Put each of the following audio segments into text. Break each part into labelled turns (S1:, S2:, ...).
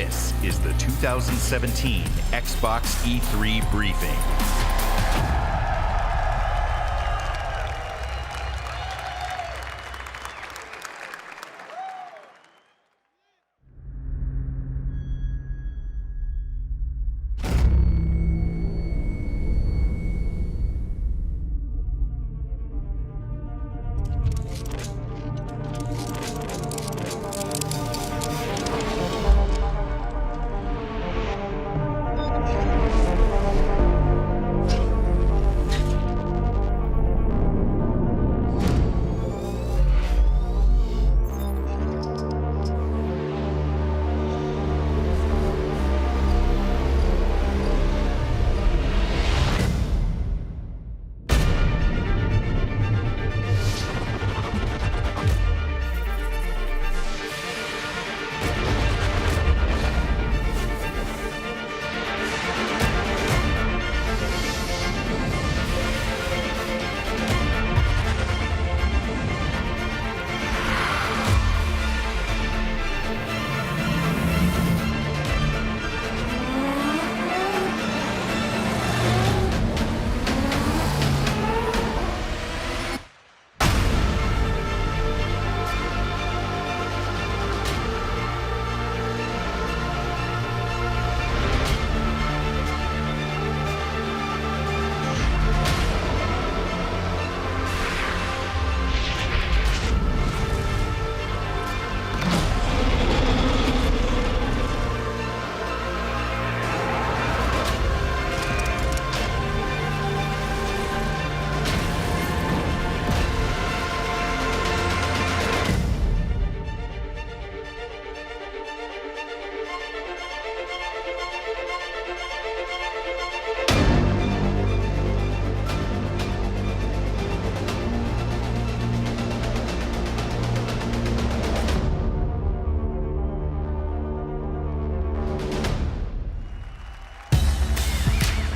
S1: This is the 2017 Xbox E3 briefing.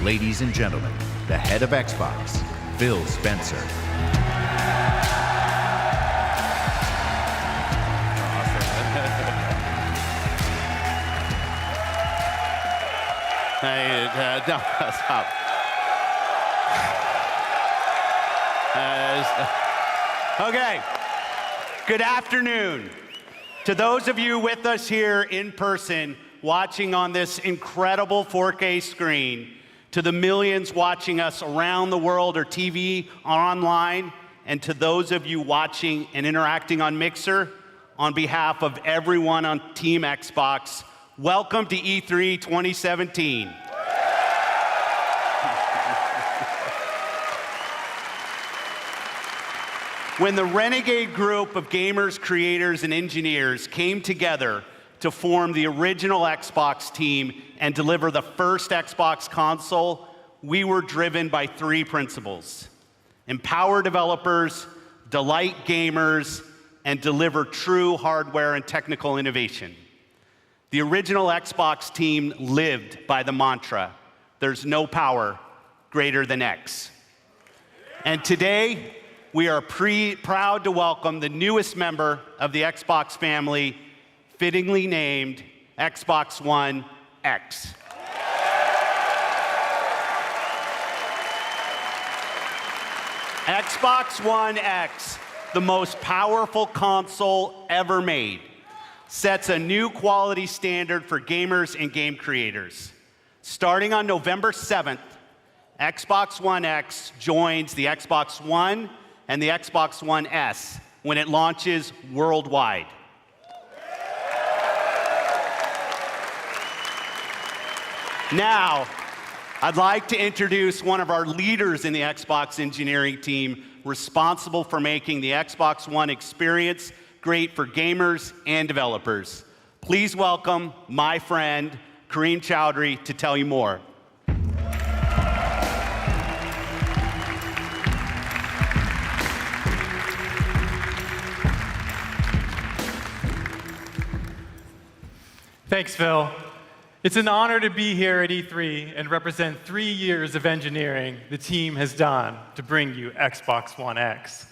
S1: Ladies and gentlemen, the head of Xbox, Phil Spencer.
S2: Hey, no, stop. Okay, good afternoon. To those of you with us here in person, watching on this incredible 4K screen, to the millions watching us around the world or TV or online, and to those of you watching and interacting on Mixer, on behalf of everyone on Team Xbox, welcome to E3 2017. When the renegade group of gamers, creators, and engineers came together to form the original Xbox team and deliver the first Xbox console, we were driven by three principles: empower developers, delight gamers, and deliver true hardware and technical innovation. The original Xbox team lived by the mantra, there's no power greater than X. And today, we are proud to welcome the newest member of the Xbox family, fittingly named Xbox One X. Xbox One X, the most powerful console ever made, sets a new quality standard for gamers and game creators. Starting on November 7th, Xbox One X joins the Xbox One and the Xbox One S when it launches worldwide. Now, I'd like to introduce one of our leaders in the Xbox engineering team responsible for making the Xbox One experience great for gamers and developers. Please welcome my friend, Kareem Chowdhury, to tell you more.
S3: Thanks, Phil. It's an honor to be here at E3 and represent 3 years of engineering the team has done to bring you Xbox One X.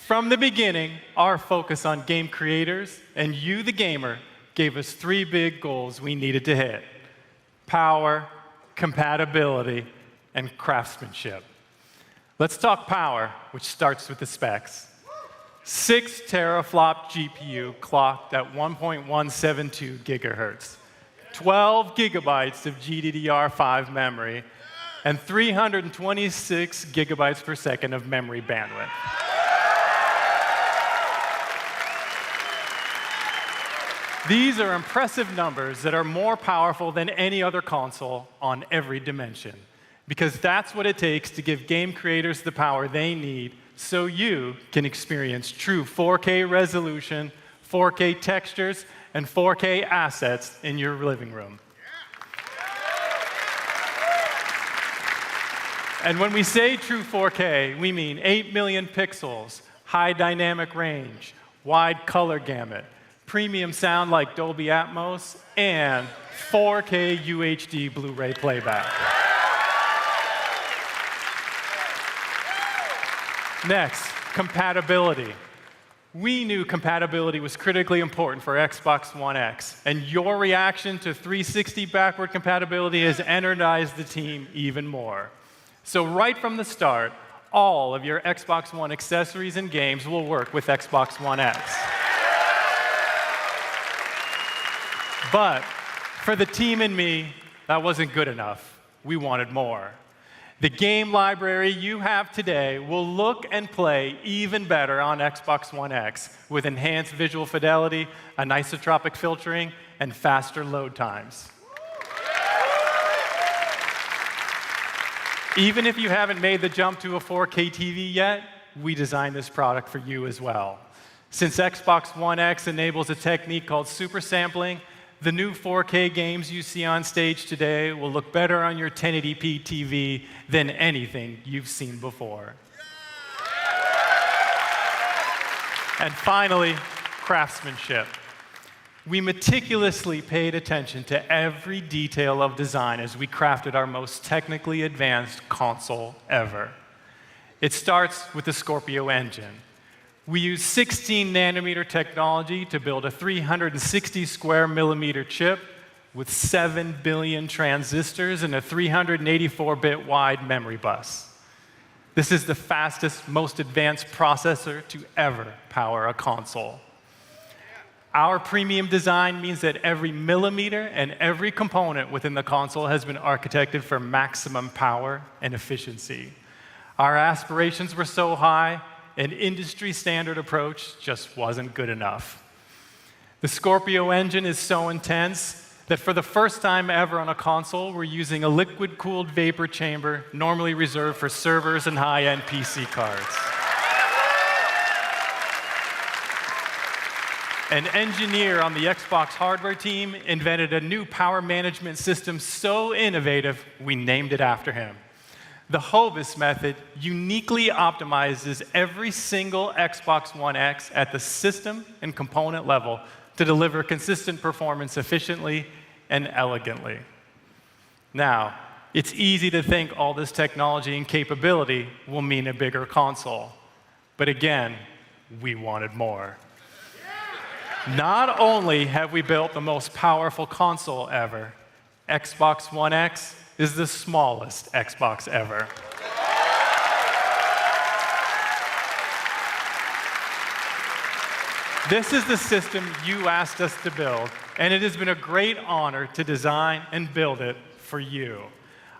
S3: From the beginning, our focus on game creators and you, the gamer, gave us 3 big goals we needed to hit: power, compatibility, and craftsmanship. Let's talk power, which starts with the specs. 6 teraflop GPU clocked at 1.172 gigahertz, 12 gigabytes of GDDR5 memory, and 326 gigabytes per second of memory bandwidth. These are impressive numbers that are more powerful than any other console on every dimension, because that's what it takes to give game creators the power they need so you can experience true 4K resolution, 4K textures, and 4K assets in your living room. And when we say true 4K, we mean 8 million pixels, high dynamic range, wide color gamut, premium sound like Dolby Atmos, and 4K UHD Blu-ray playback. Next, compatibility. We knew compatibility was critically important for Xbox One X, and your reaction to 360 backward compatibility has energized the team even more. So right from the start, all of your Xbox One accessories and games will work with Xbox One X. But for the team and me, that wasn't good enough. We wanted more. The game library you have today will look and play even better on Xbox One X with enhanced visual fidelity, anisotropic filtering, and faster load times. Even if you haven't made the jump to a 4K TV yet, we designed this product for you as well. Since Xbox One X enables a technique called super sampling, the new 4K games you see on stage today will look better on your 1080p TV than anything you've seen before. And finally, craftsmanship. We meticulously paid attention to every detail of design as we crafted our most technically advanced console ever. It starts with the Scorpio engine. We use 16 nanometer technology to build a 360 square millimeter chip with 7 billion transistors and a 384-bit wide memory bus. This is the fastest, most advanced processor to ever power a console. Our premium design means that every millimeter and every component within the console has been architected for maximum power and efficiency. Our aspirations were so high, an industry-standard approach just wasn't good enough. The Scorpio engine is so intense that for the first time ever on a console, we're using a liquid-cooled vapor chamber normally reserved for servers and high-end PC cards. An engineer on the Xbox hardware team invented a new power management system so innovative, we named it after him. The Hovis method uniquely optimizes every single Xbox One X at the system and component level to deliver consistent performance efficiently and elegantly. Now, it's easy to think all this technology and capability will mean a bigger console. But again, we wanted more. Not only have we built the most powerful console ever, Xbox One X is the smallest Xbox ever. This is the system you asked us to build, and it has been a great honor to design and build it for you.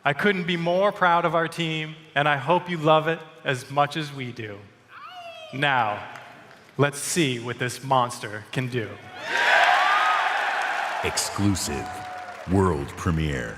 S3: I couldn't be more proud of our team, and I hope you love it as much as we do. Now, let's see what this monster can do.
S1: Exclusive world premiere.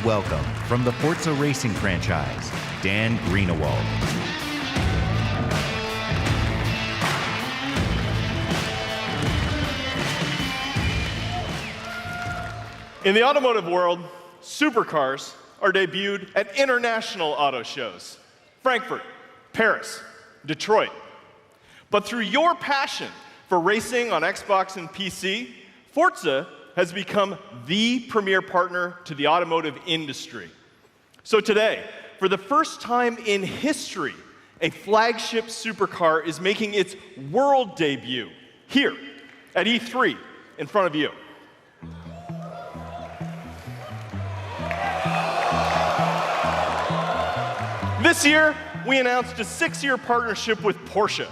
S1: Please welcome, from the Forza Racing franchise, Dan Greenewald.
S4: In the automotive world, supercars are debuted at international auto shows: Frankfurt, Paris, Detroit. But through your passion for racing on Xbox and PC, Forza has become the premier partner to the automotive industry. So today, for the first time in history, a flagship supercar is making its world debut here at E3 in front of you. This year, we announced a 6-year partnership with Porsche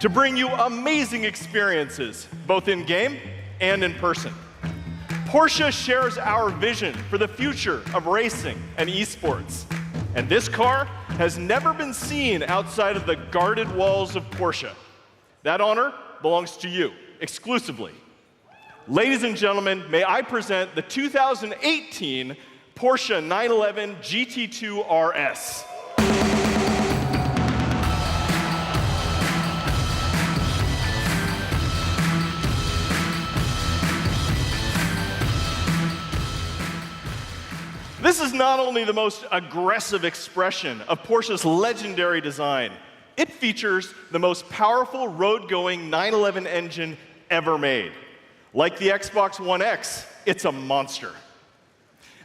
S4: to bring you amazing experiences, both in-game and in person. Porsche shares our vision for the future of racing and esports. And this car has never been seen outside of the guarded walls of Porsche. That honor belongs to you, exclusively. Ladies and gentlemen, may I present the 2018 Porsche 911 GT2 RS. This is not only the most aggressive expression of Porsche's legendary design, it features the most powerful road-going 911 engine ever made. Like the Xbox One X, it's a monster.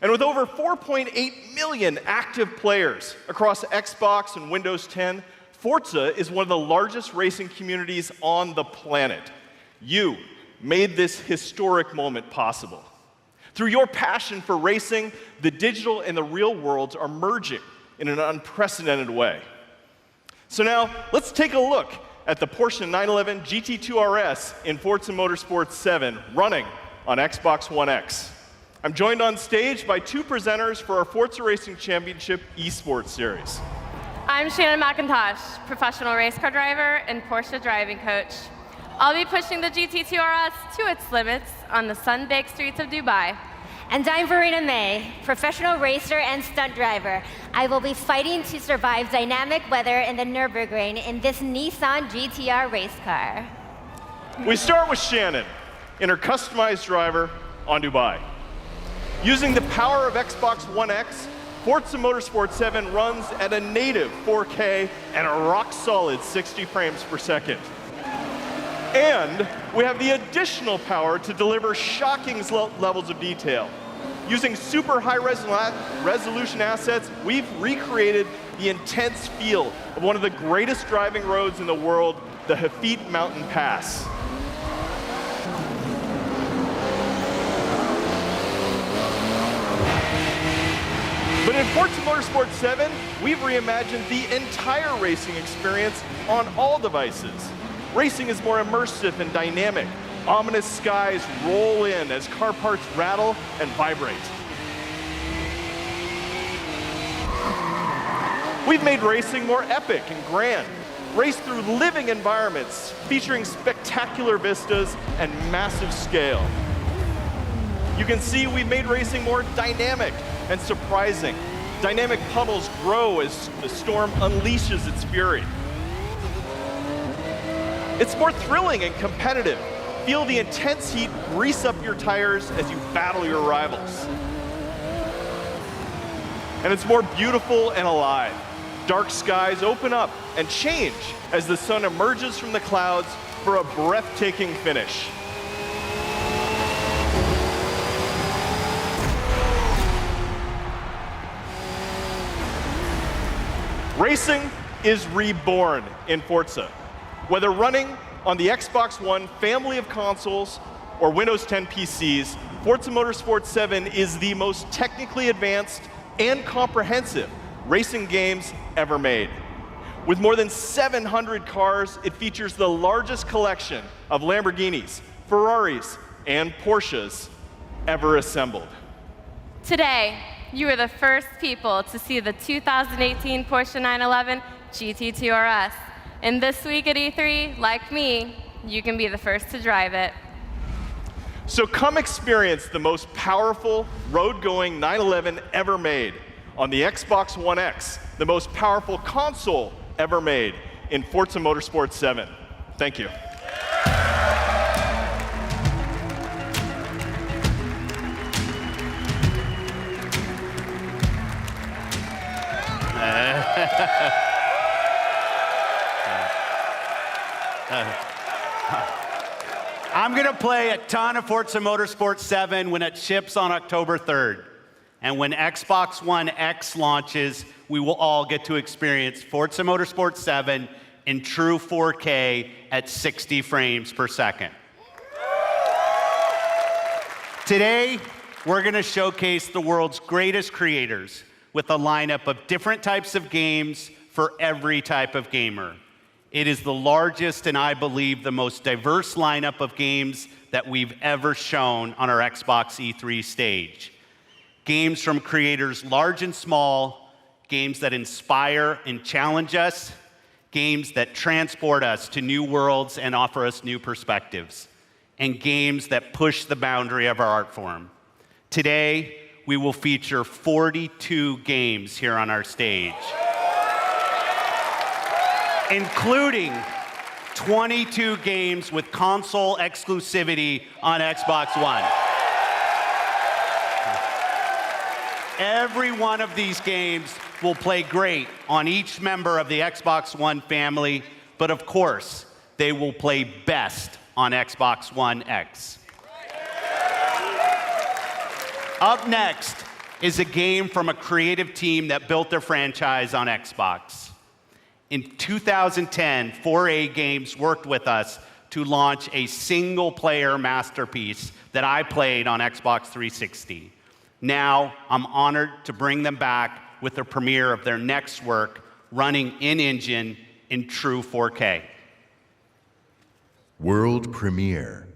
S4: And with over 4.8 million active players across Xbox and Windows 10, Forza is one of the largest racing communities on the planet. You made this historic moment possible. Through your passion for racing, the digital and the real worlds are merging in an unprecedented way. So now, let's take a look at the Porsche 911 GT2 RS in Forza Motorsport 7 running on Xbox One X. I'm joined on stage by 2 presenters for our Forza Racing Championship eSports series.
S5: I'm Shannon McIntosh, professional race car driver and Porsche driving coach. I'll be pushing the GT2 RS to its limits on the sun-baked streets of Dubai.
S6: And I'm Verena May, professional racer and stunt driver. I will be fighting to survive dynamic weather in the Nürburgring in this Nissan GTR race car.
S4: We start with Shannon in her customized driver on Dubai. Using the power of Xbox One X, Forza Motorsport 7 runs at a native 4K and a rock-solid 60 frames per second. And we have the additional power to deliver shocking levels of detail. Using super high resolution assets, we've recreated the intense feel of one of the greatest driving roads in the world, the Hafid Mountain Pass. But in Forza Motorsport 7, we've reimagined the entire racing experience on all devices. Racing is more immersive and dynamic. Ominous skies roll in as car parts rattle and vibrate. We've made racing more epic and grand. Race through living environments featuring spectacular vistas and massive scale. You can see we've made racing more dynamic and surprising. Dynamic puddles grow as the storm unleashes its fury. It's more thrilling and competitive. Feel the intense heat grease up your tires as you battle your rivals. And it's more beautiful and alive. Dark skies open up and change as the sun emerges from the clouds for a breathtaking finish. Racing is reborn in Forza. Whether running on the Xbox One family of consoles or Windows 10 PCs, Forza Motorsport 7 is the most technically advanced and comprehensive racing games ever made. With more than 700 cars, it features the largest collection of Lamborghinis, Ferraris, and Porsches ever assembled.
S5: Today, you are the first people to see the 2018 Porsche 911 GT2 RS. And this week at E3, like me, you can be the first to drive it.
S4: So come experience the most powerful road-going 911 ever made on the Xbox One X, the most powerful console ever made in Forza Motorsport 7. Thank you.
S2: I'm going to play a ton of Forza Motorsport 7 when it ships on October 3rd. And when Xbox One X launches, we will all get to experience Forza Motorsport 7 in true 4K at 60 frames per second. Today, we're going to showcase the world's greatest creators with a lineup of different types of games for every type of gamer. It is the largest and I believe the most diverse lineup of games that we've ever shown on our Xbox E3 stage. Games from creators large and small, games that inspire and challenge us, games that transport us to new worlds and offer us new perspectives, and games that push the boundary of our art form. Today, we will feature 42 games here on our stage, including 22 games with console exclusivity on Xbox One. Every one of these games will play great on each member of the Xbox One family, but of course, they will play best on Xbox One X. Up next is a game from a creative team that built their franchise on Xbox. In 2010, 4A Games worked with us to launch a single-player masterpiece that I played on Xbox 360. Now, I'm honored to bring them back with the premiere of their next work, running in-engine in true 4K.
S1: World premiere.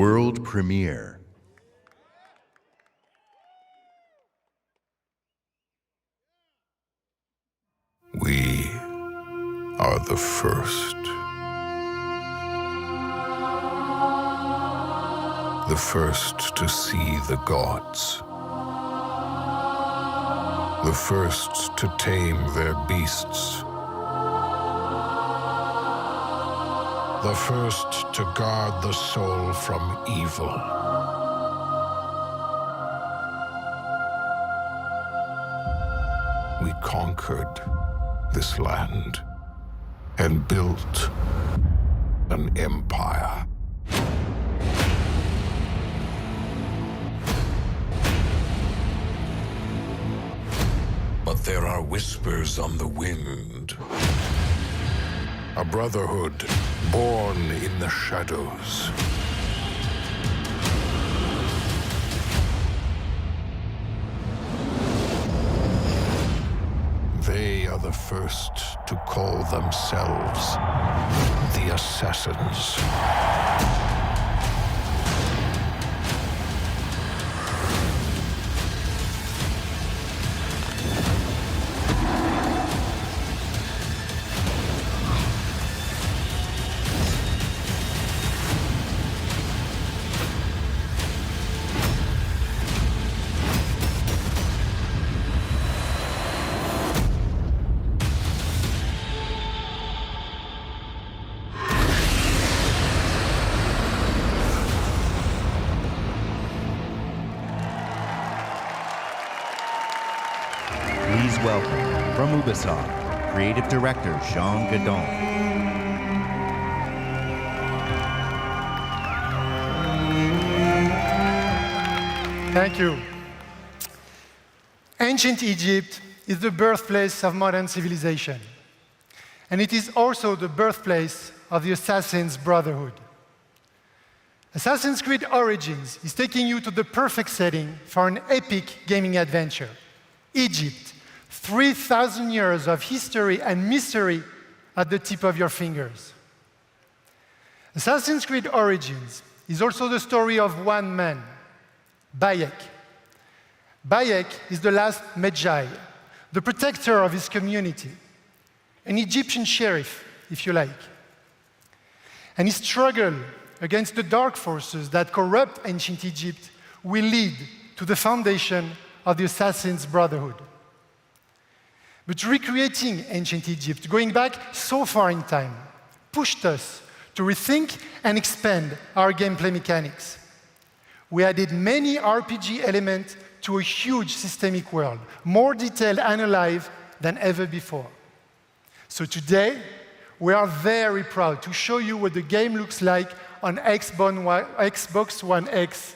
S1: World premiere.
S7: We are the first. The first to see the gods. The first to tame their beasts. The first to guard the soul from evil. We conquered this land and built an empire. But there are whispers on the wind. A brotherhood born in the shadows. They are the first to call themselves the Assassins.
S1: Please welcome, from Ubisoft, Creative Director Jean Gadon.
S8: Thank you. Ancient Egypt is the birthplace of modern civilization. And it is also the birthplace of the Assassin's Brotherhood. Assassin's Creed Origins is taking you to the perfect setting for an epic gaming adventure. Egypt, 3,000 years of history and mystery at the tip of your fingers. Assassin's Creed Origins is also the story of one man, Bayek. Bayek is the last Magi, the protector of his community, an Egyptian sheriff, if you like. And his struggle against the dark forces that corrupt ancient Egypt will lead to the foundation of the Assassin's Brotherhood. But recreating ancient Egypt, going back so far in time, pushed us to rethink and expand our gameplay mechanics. We added many RPG elements to a huge systemic world, more detailed and alive than ever before. So today, we are very proud to show you what the game looks like on Xbox One X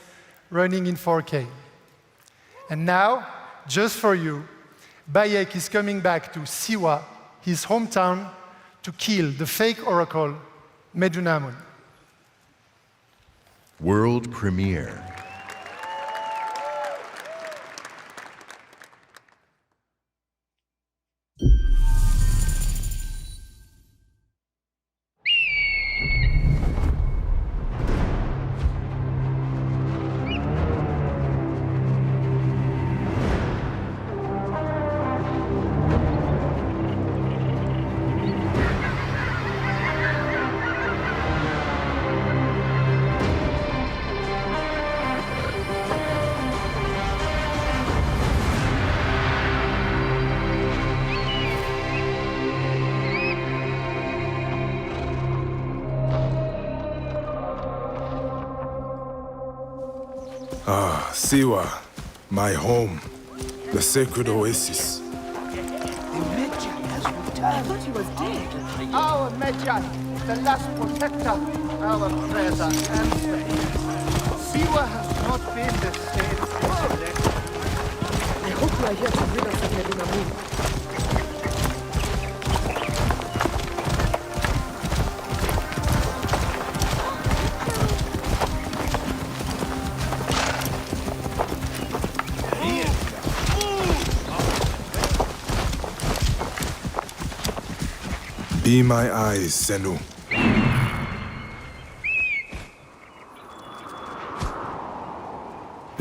S8: running in 4K. And now, just for you, Bayek is coming back to Siwa, his hometown, to kill the fake oracle, Medunamun.
S1: World premiere.
S9: Siwa, my home, the sacred oasis.
S10: Our Medjay, the last protector, our prayers are answered. Siwa has not been the same since then. I hope you are here to rid us of Medunamun.
S9: Be my eyes, Senu.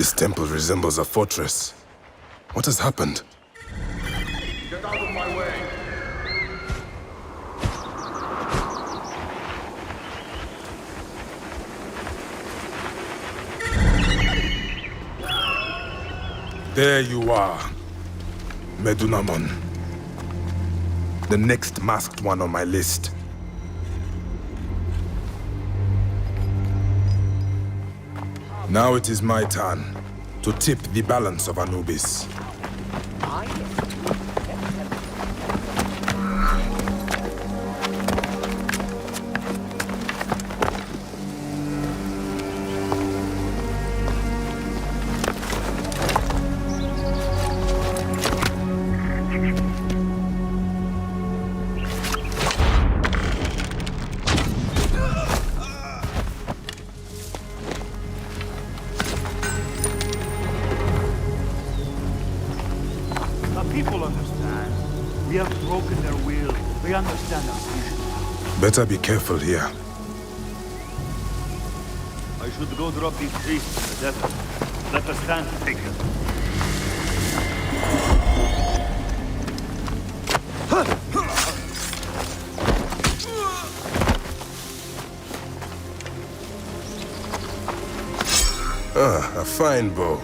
S9: This temple resembles a fortress. What has happened?
S10: Get out of my way!
S9: There you are, Medunamon. The next masked one on my list. Now it is my turn to tip the balance of Anubis. Better be careful here.
S10: I should go drop these priests in the desert. Let us stand to take them.
S9: Ah, a fine bow.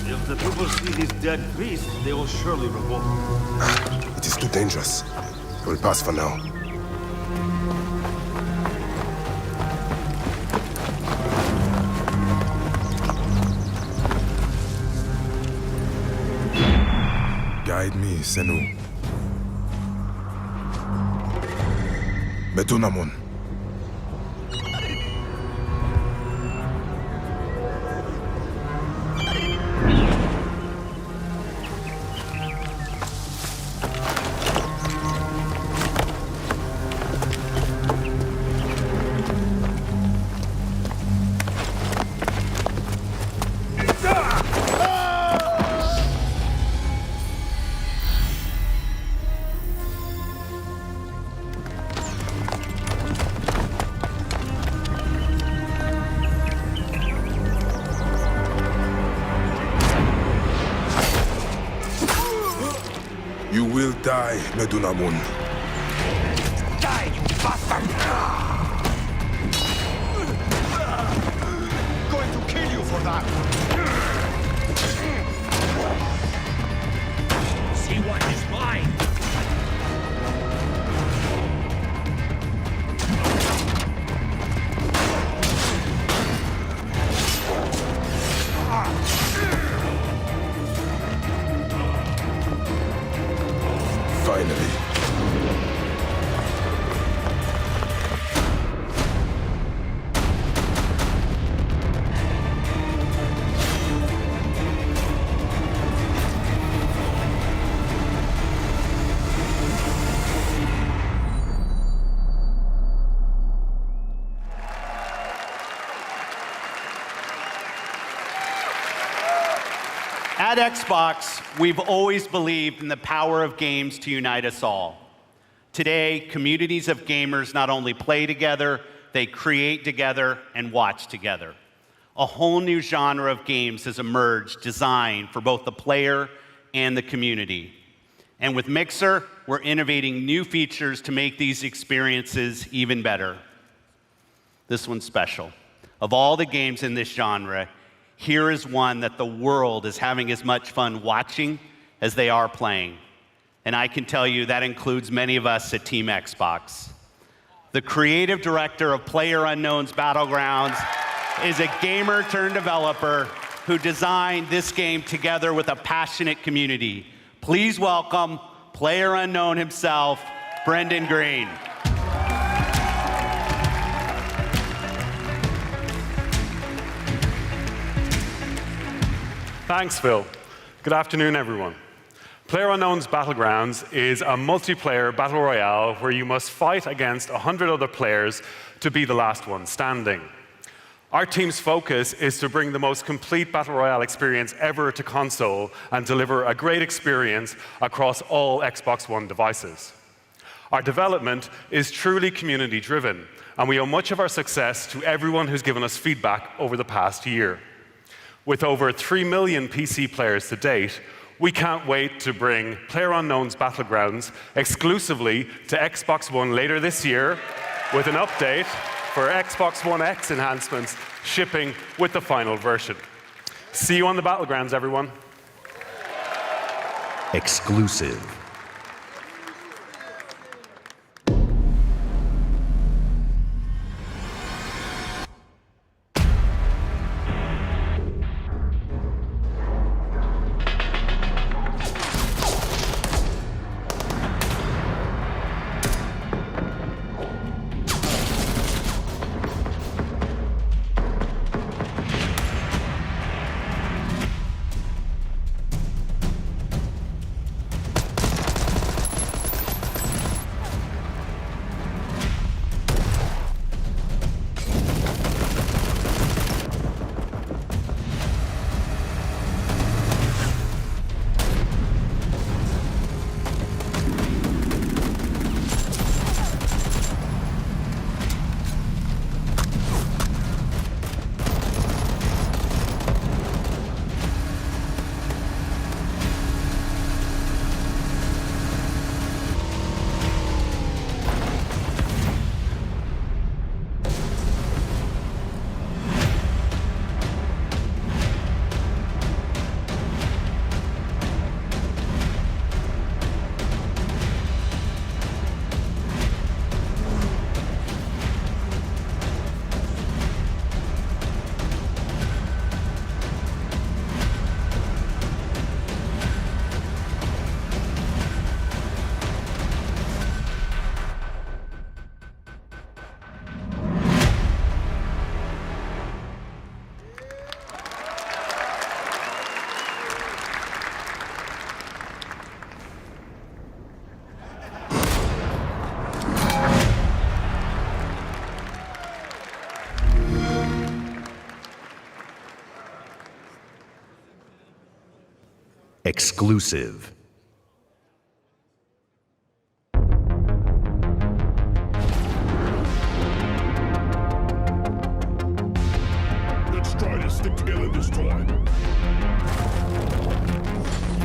S10: If the people see these dead priests, they will surely revolt.
S9: It is too dangerous. I will pass for now. Guide me, Senu. Medunamon. You will die, Medunamon.
S10: Die, you bastard! Going to kill you for that! See what is mine!
S9: Finally.
S2: At Xbox, we've always believed in the power of games to unite us all. Today, communities of gamers not only play together, they create together and watch together. A whole new genre of games has emerged designed for both the player and the community. And with Mixer, we're innovating new features to make these experiences even better. This one's special. Of all the games in this genre, here is one that the world is having as much fun watching as they are playing. And I can tell you that includes many of us at Team Xbox. The creative director of PlayerUnknown's Battlegrounds is a gamer turned developer who designed this game together with a passionate community. Please welcome PlayerUnknown himself, Brendan Green.
S11: Thanks, Phil. Good afternoon, everyone. PlayerUnknown's Battlegrounds is a multiplayer battle royale where you must fight against 100 other players to be the last one standing. Our team's focus is to bring the most complete battle royale experience ever to console and deliver a great experience across all Xbox One devices. Our development is truly community-driven, and we owe much of our success to everyone who's given us feedback over the past year. With over 3 million PC players to date, we can't wait to bring PlayerUnknown's Battlegrounds exclusively to Xbox One later this year, with an update for Xbox One X enhancements shipping with the final version. See you on the Battlegrounds, everyone.
S1: Exclusive. Exclusive.
S9: Let's try to stick together this time.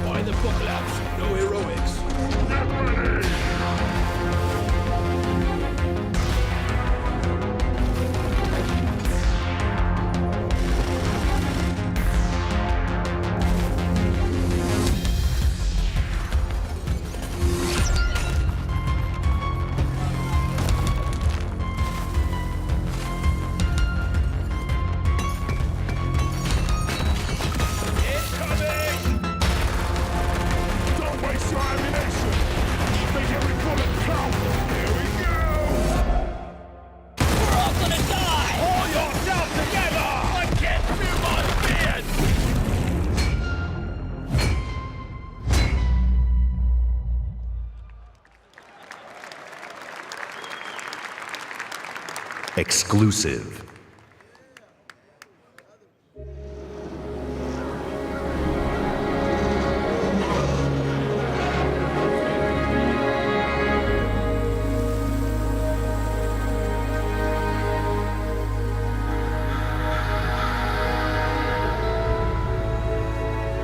S12: Find the apocalypse, no heroics.
S9: Get ready!
S1: Exclusive.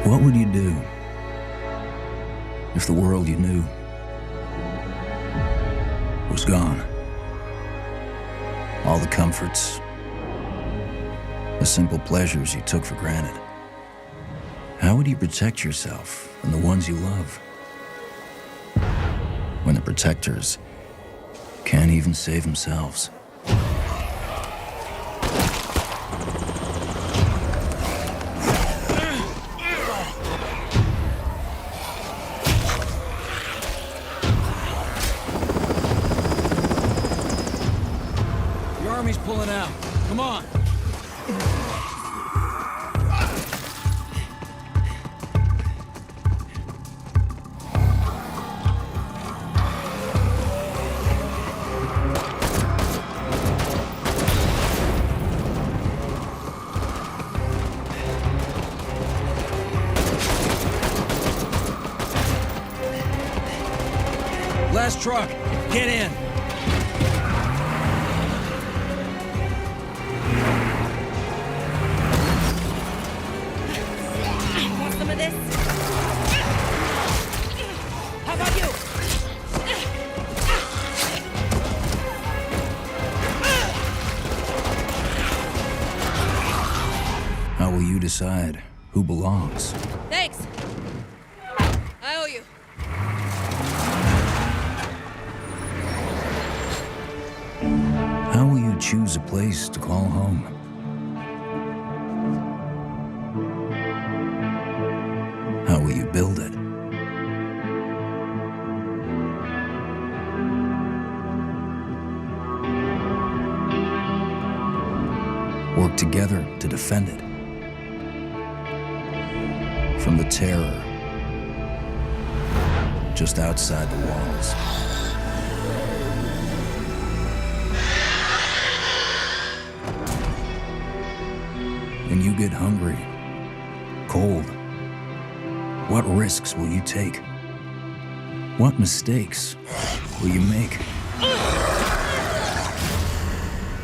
S12: What would you do if the world you knew was gone? All the comforts, the simple pleasures you took for granted. How would you protect yourself and the ones you love when the protectors can't even save themselves?
S13: Pulling out. Come on.
S12: Last truck, get in.
S13: Want some of this? How about you?
S12: How will you decide who belongs?
S13: Thanks. I owe you.
S12: How will you choose a place to call home? How will you build it? Work together to defend it. From the terror just outside the walls. When you get hungry, cold, what risks will you take? What mistakes will you make?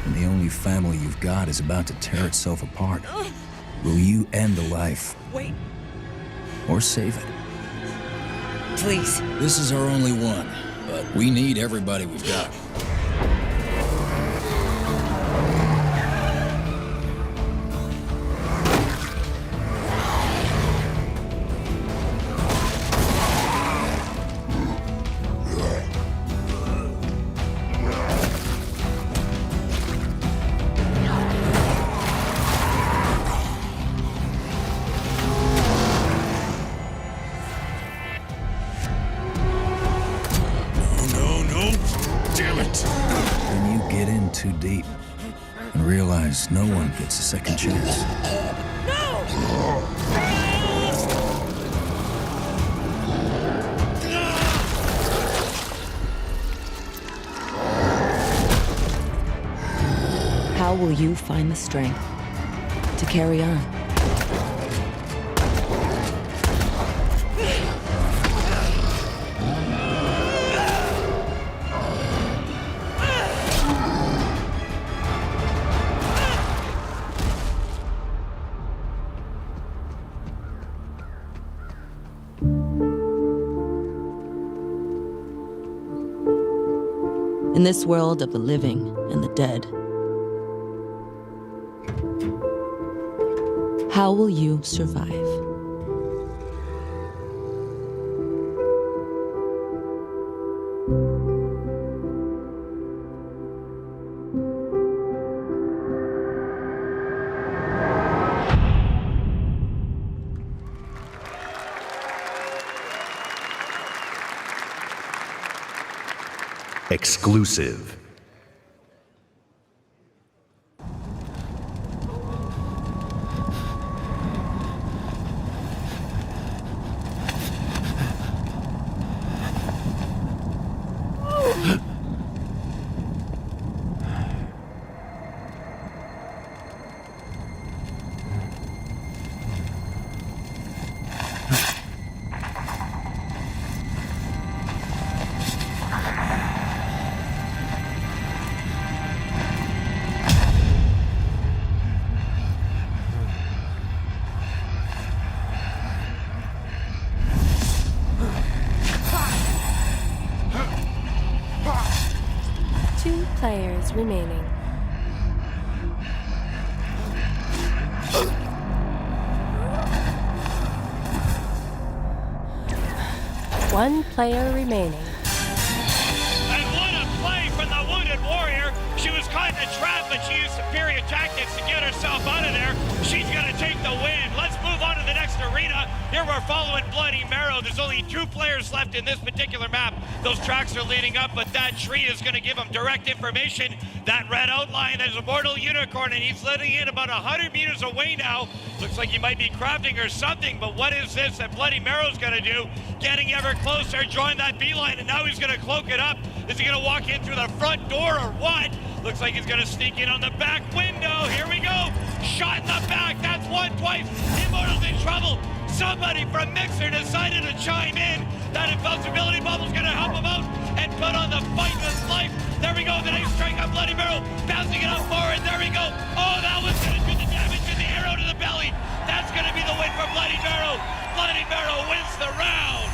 S12: When the only family you've got is about to tear itself apart, will you end a life?
S13: Wait.
S12: Or save it?
S13: Please.
S12: This is our only one, but we need everybody we've got. Too deep and realize no one gets a second chance.
S13: How will you find the strength to carry on? In this world of the living and the dead, how will you survive?
S1: Exclusive.
S5: Players remaining. One player remaining.
S14: And what a play from the wounded warrior. She was caught in a trap, but she used superior tactics to get herself out of there. She's going to take the win. Let's move on to the next arena. Here we're following Bloody Marrow. There's only 2 players left in this particular map. Those tracks are leading up, but that tree is going to give them direct information. That red outline, there's a mortal unicorn, and he's letting in about 100 meters away now. Looks like he might be crafting or something, but what is this that Bloody Marrow's going to do? Getting ever closer, drawing that beeline, and now he's going to cloak it up. Is he going to walk in through the front door or what? Looks like he's going to sneak in on the back window. Here we go. Shot in the back. That's one, twice. Immortal's in trouble. Somebody from Mixer decided to chime in. That invincibility bubble's going to help him out. And put on the fight of his life. There we go, the next strike on Bloody Barrel, bouncing it up forward. There we go. Oh, that was going to do the damage to the arrow to the belly. That's going to be the win for Bloody Barrel. Bloody Barrel wins the round.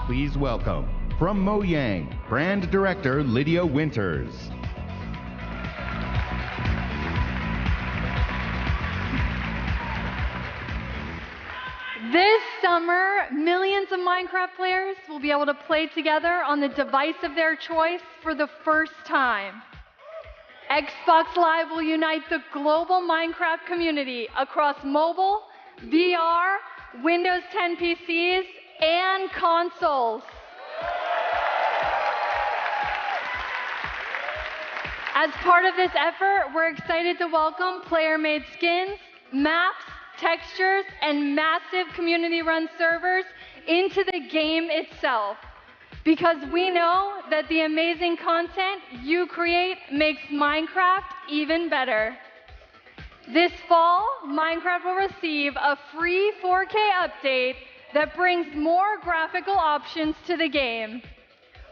S15: Please welcome, from Mojang, Brand Director Lydia Winters.
S16: This summer, millions of Minecraft players will be able to play together on the device of their choice for the first time. Xbox Live will unite the global Minecraft community across mobile, VR, Windows 10 PCs, and consoles. As part of this effort, we're excited to welcome player-made skins, maps, textures, and massive community-run servers into the game itself. Because we know that the amazing content you create makes Minecraft even better. This fall, Minecraft will receive a free 4K update that brings more graphical options to the game.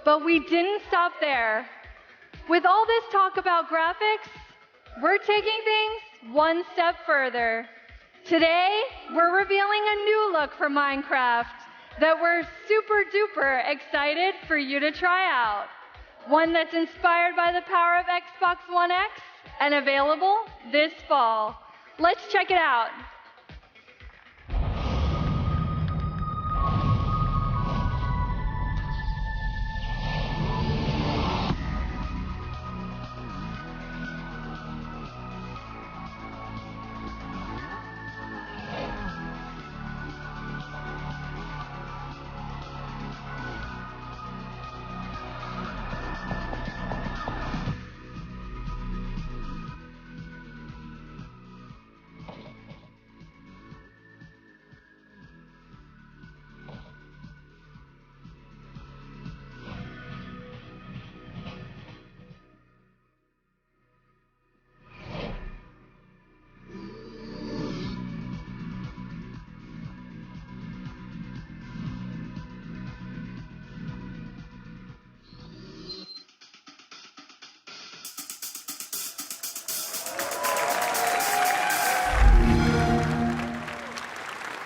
S16: But we didn't stop there. With all this talk about graphics, we're taking things one step further. Today, we're revealing a new look for Minecraft that we're super duper excited for you to try out. One that's inspired by the power of Xbox One X and available this fall. Let's check it out.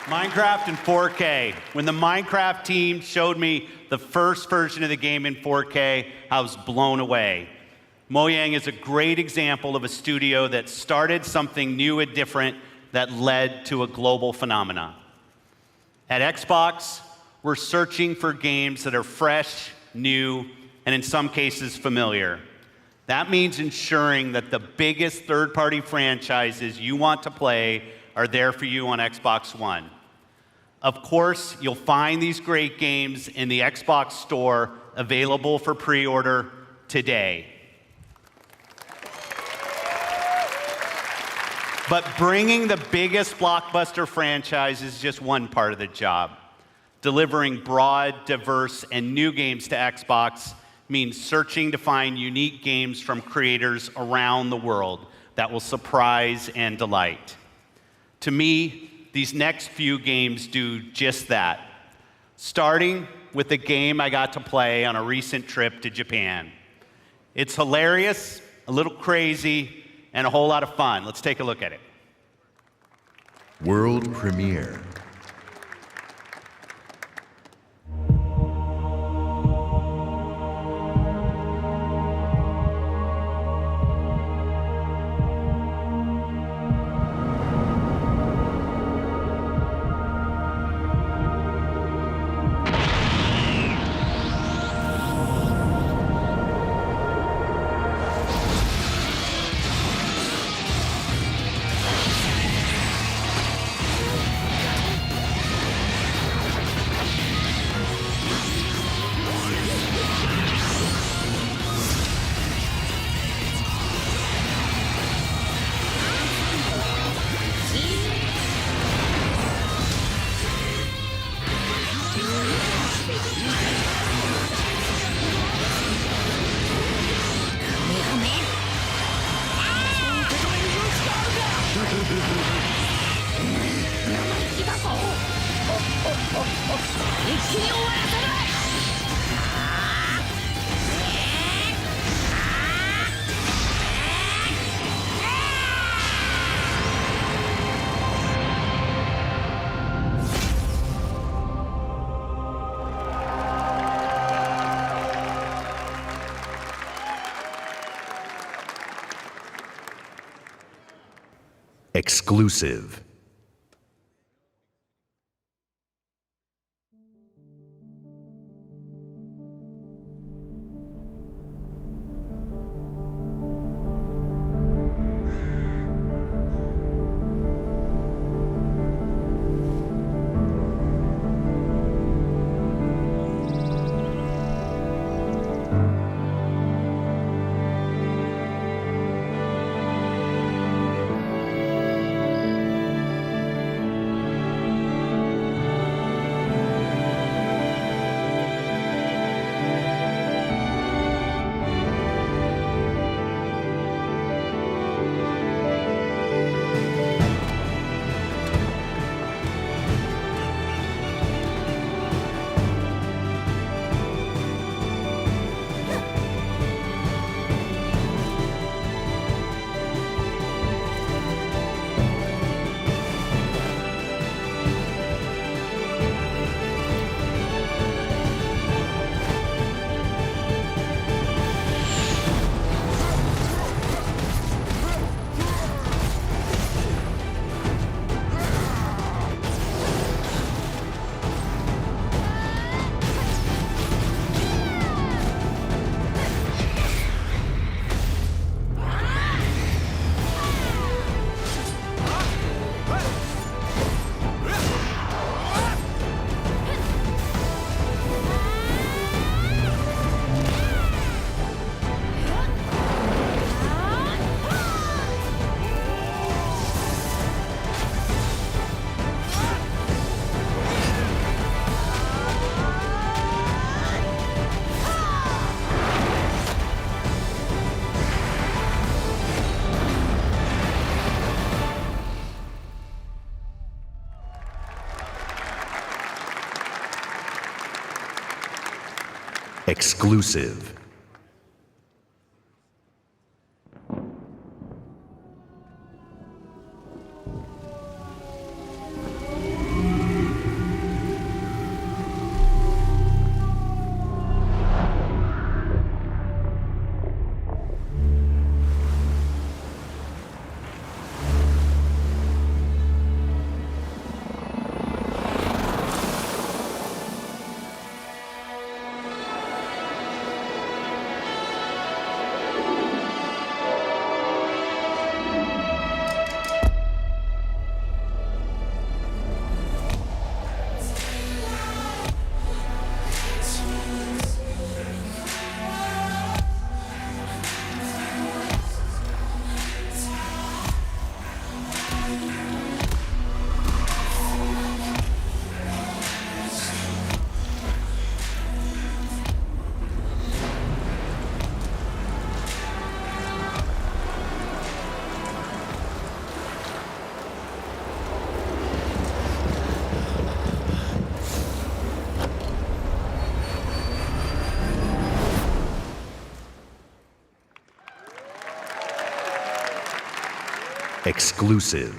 S2: Minecraft in 4K. When the Minecraft team showed me the first version of the game in 4K, I was blown away. Mojang is a great example of a studio that started something new and different that led to a global phenomenon. At Xbox, we're searching for games that are fresh, new, and in some cases familiar. That means ensuring that the biggest third-party franchises you want to play are there for you on Xbox One. Of course, you'll find these great games in the Xbox Store, available for pre-order today. But bringing the biggest blockbuster franchise is just one part of the job. Delivering broad, diverse, and new games to Xbox means searching to find unique games from creators around the world that will surprise and delight. To me, these next few games do just that, starting with the game I got to play on a recent trip to Japan. It's hilarious, a little crazy, and a whole lot of fun. Let's take a look at it.
S1: World premiere. Exclusive. Exclusive. Exclusive.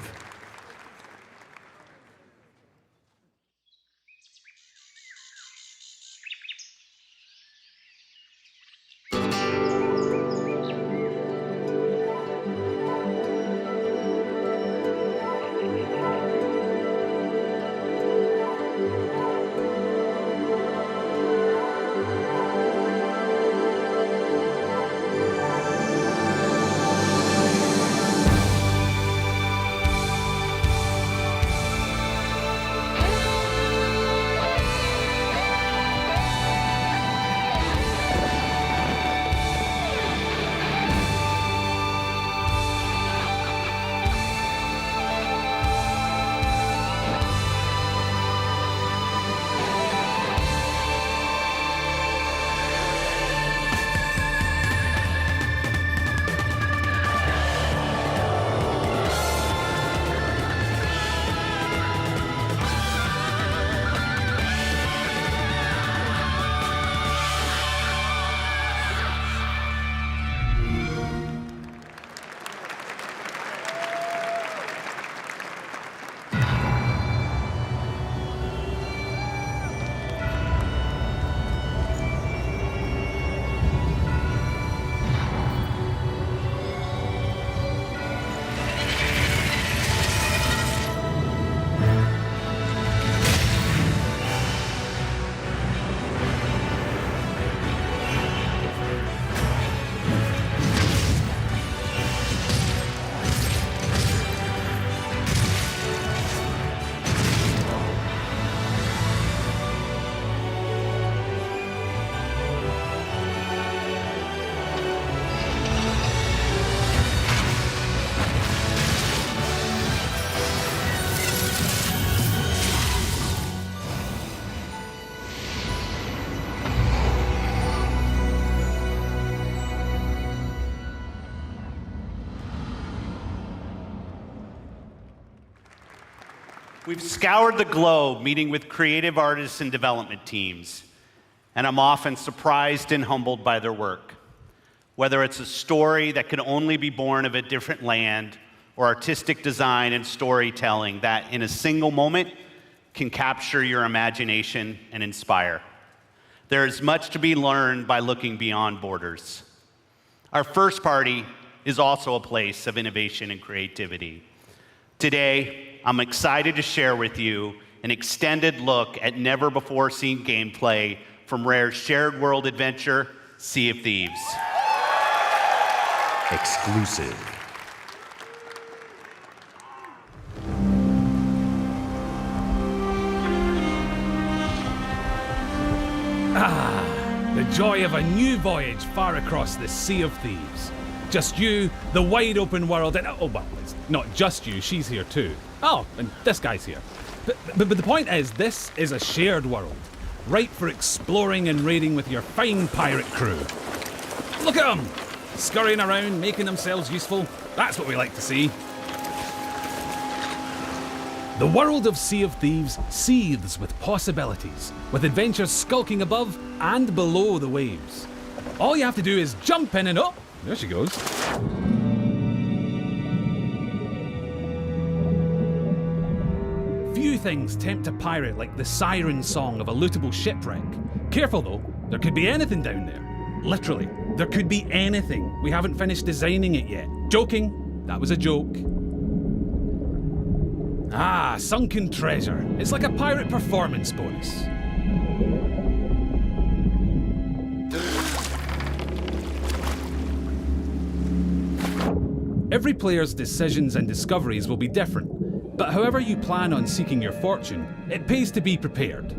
S2: We've scoured the globe meeting with creative artists and development teams, and I'm often surprised and humbled by their work. Whether it's a story that could only be born of a different land, or artistic design and storytelling that, in a single moment, can capture your imagination and inspire. There is much to be learned by looking beyond borders. Our first party is also a place of innovation and creativity. Today, I'm excited to share with you an extended look at never-before-seen gameplay from Rare's shared world adventure, Sea of Thieves.
S1: Exclusive.
S17: The joy of a new voyage far across the Sea of Thieves. Just you, the wide open world, and oh, well, it's not just you, she's here too. Oh, and this guy's here. But the point is, this is a shared world, ripe for exploring and raiding with your fine pirate crew. Look at them! Scurrying around, making themselves useful. That's what we like to see. The world of Sea of Thieves seethes with possibilities, with adventures skulking above and below the waves. All you have to do is jump in and oh, there she goes. Few things tempt a pirate like the siren song of a lootable shipwreck. Careful though, there could be anything down there. Literally, there could be anything. We haven't finished designing it yet. Joking, that was a joke. Ah, sunken treasure. It's like a pirate performance bonus. Every player's decisions and discoveries will be different, but however you plan on seeking your fortune, it pays to be prepared.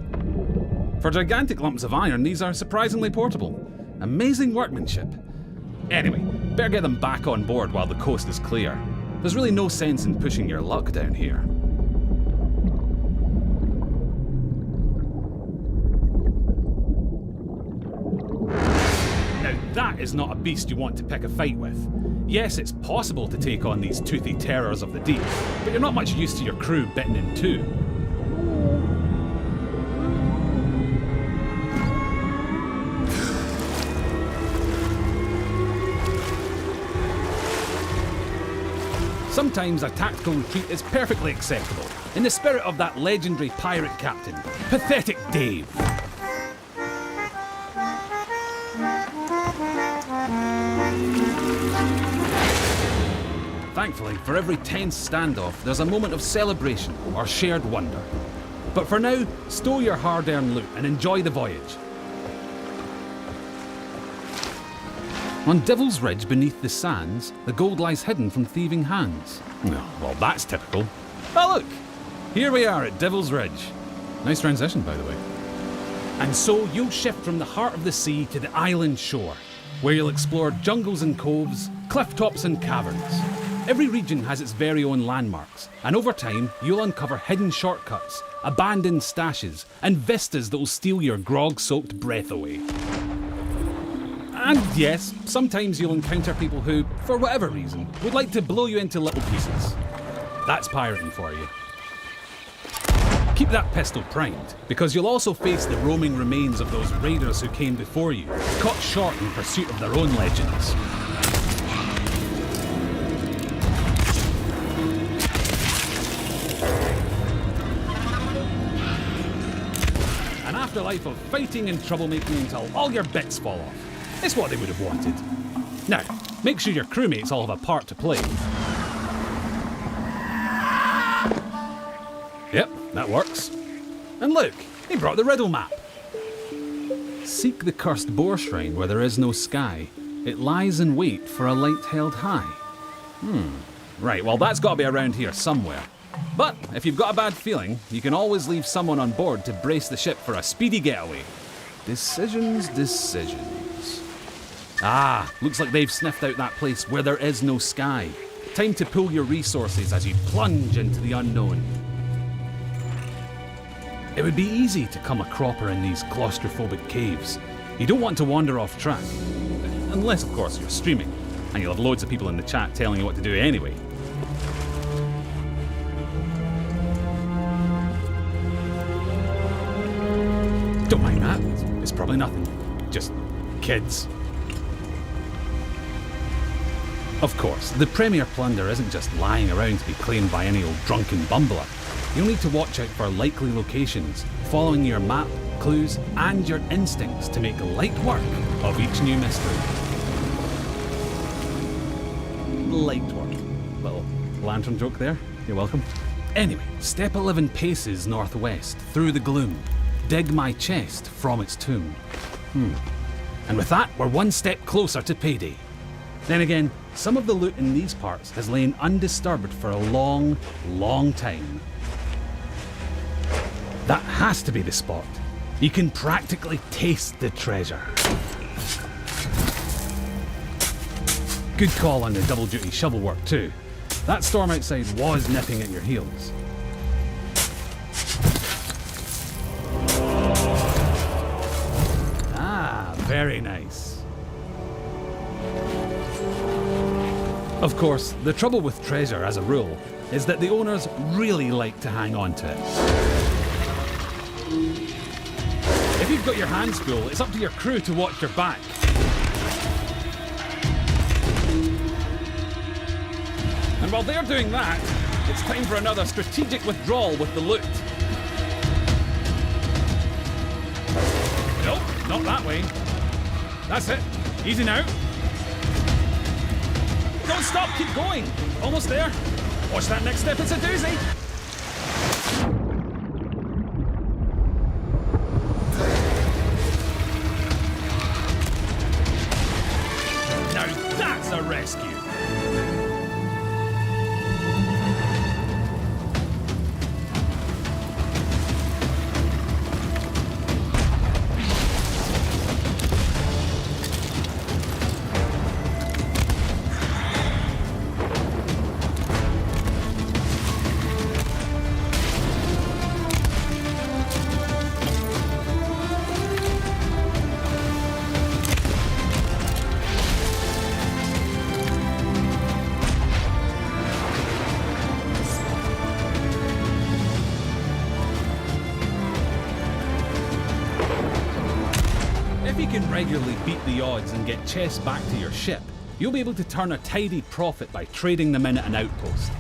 S17: For gigantic lumps of iron, these are surprisingly portable. Amazing workmanship. Anyway, better get them back on board while the coast is clear. There's really no sense in pushing your luck down here. Now that is not a beast you want to pick a fight with. Yes, it's possible to take on these toothy terrors of the deep, but you're not much used to your crew bitten in two. Sometimes a tactical retreat is perfectly acceptable, in the spirit of that legendary pirate captain, Pathetic Dave. Thankfully, for every tense standoff, there's a moment of celebration or shared wonder. But for now, stow your hard-earned loot and enjoy the voyage. On Devil's Ridge beneath the sands, the gold lies hidden from thieving hands. Well, that's typical. Oh look, here we are at Devil's Ridge. Nice transition, by the way. And so you'll shift from the heart of the sea to the island shore, where you'll explore jungles and coves, cliff tops and caverns. Every region has its very own landmarks, and over time, you'll uncover hidden shortcuts, abandoned stashes, and vistas that will steal your grog-soaked breath away. And yes, sometimes you'll encounter people who, for whatever reason, would like to blow you into little pieces. That's pirating for you. Keep that pistol primed, because you'll also face the roaming remains of those raiders who came before you, caught short in pursuit of their own legends. An afterlife of fighting and troublemaking until all your bits fall off. It's what they would have wanted. Now, make sure your crewmates all have a part to play. Yep, that works. And look, he brought the riddle map. Seek the cursed boar shrine where there is no sky. It lies in wait for a light held high. Right, well that's got to be around here somewhere. But if you've got a bad feeling, you can always leave someone on board to brace the ship for a speedy getaway. Decisions. Ah, looks like they've sniffed out that place where there is no sky. Time to pool your resources as you plunge into the unknown. It would be easy to come a cropper in these claustrophobic caves. You don't want to wander off track. Unless, of course, you're streaming, and you'll have loads of people in the chat telling you what to do anyway. Don't mind that. It's probably nothing. Just kids. Of course, the Premier Plunder isn't just lying around to be claimed by any old drunken bumbler. You'll need to watch out for likely locations, following your map, clues, and your instincts to make light work of each new mystery. Light work. Little lantern joke there. You're welcome. Anyway, step 11 paces northwest, through the gloom. Dig my chest from its tomb. And with that, we're one step closer to payday. Then again, some of the loot in these parts has lain undisturbed for a long, long time. That has to be the spot. You can practically taste the treasure. Good call on the double-duty shovel work too. That storm outside was nipping at your heels. Ah, very nice. Of course, the trouble with treasure, as a rule, is that the owners really like to hang on to it. If you've got your hands full, it's up to your crew to watch your back. And while they're doing that, it's time for another strategic withdrawal with the loot. Nope, not that way. That's it. Easy now. Don't stop, keep going. Almost there. Watch that next step, it's a doozy. Now that's a rescue. Regularly beat the odds and get chests back to your ship, you'll be able to turn a tidy profit by trading them in at an outpost.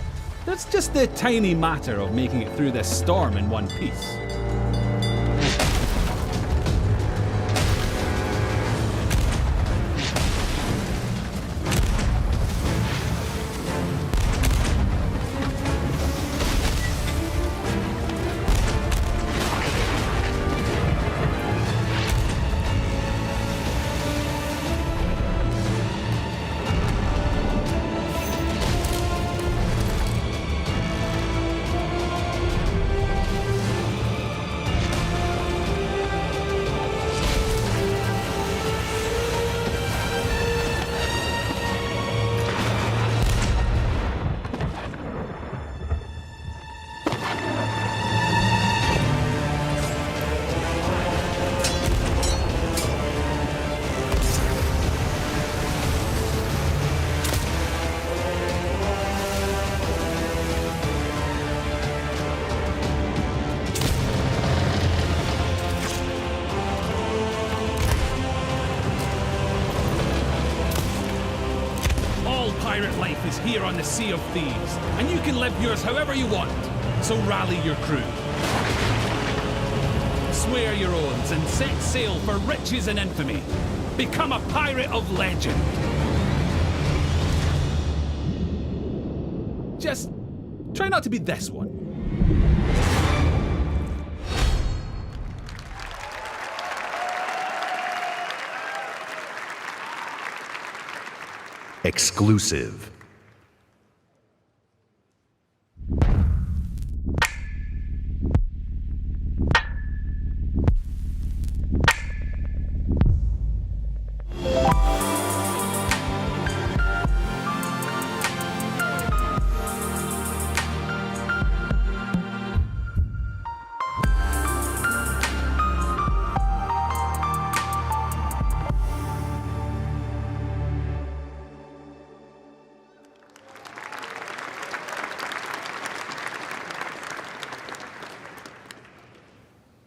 S17: That's just the tiny matter of making it through this storm in one piece. Pirate life is here on the Sea of Thieves, and you can live yours however you want, so rally your crew. Swear your oaths and set sail for riches and infamy. Become a pirate of legend. Just try not to be this one.
S1: Exclusive.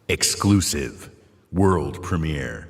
S1: Exclusive. World premiere.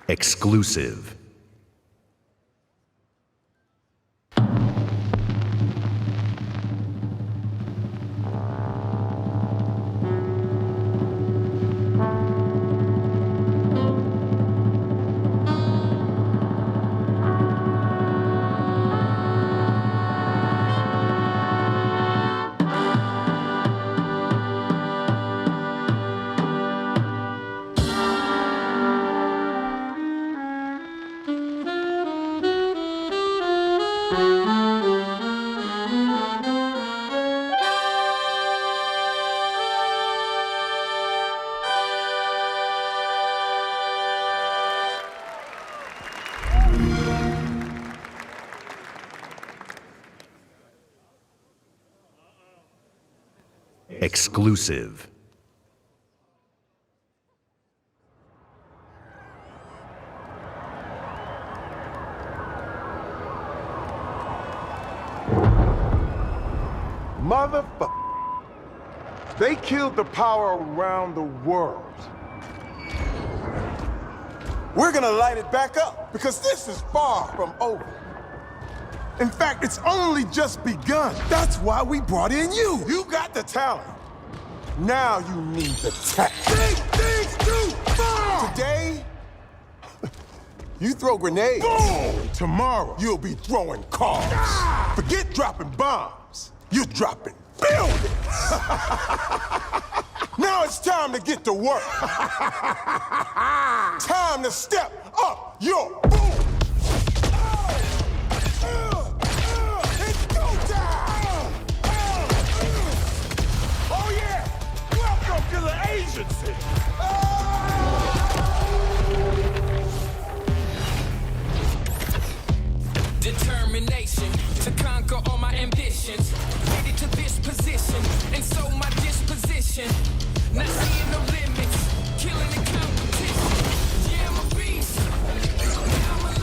S1: Exclusive. Exclusive.
S18: Motherfucker. They killed the power around the world. We're gonna light it back up because this is far from over. In fact, it's only just begun. That's why we brought in you. You got the talent. Now you need the tech. Big things too far! Today, you throw grenades. Boom! Tomorrow, you'll be throwing cars. Ah! Forget dropping bombs. You're dropping buildings. Now it's time to get to work. Time to step up your boom. It's go time. Oh yeah, welcome to the agency.
S19: Determination to conquer all my ambitions. Headed to this position, and so my disposition. Not seeing no limits, killing the competition. Yeah, I'm a beast. Now I'm a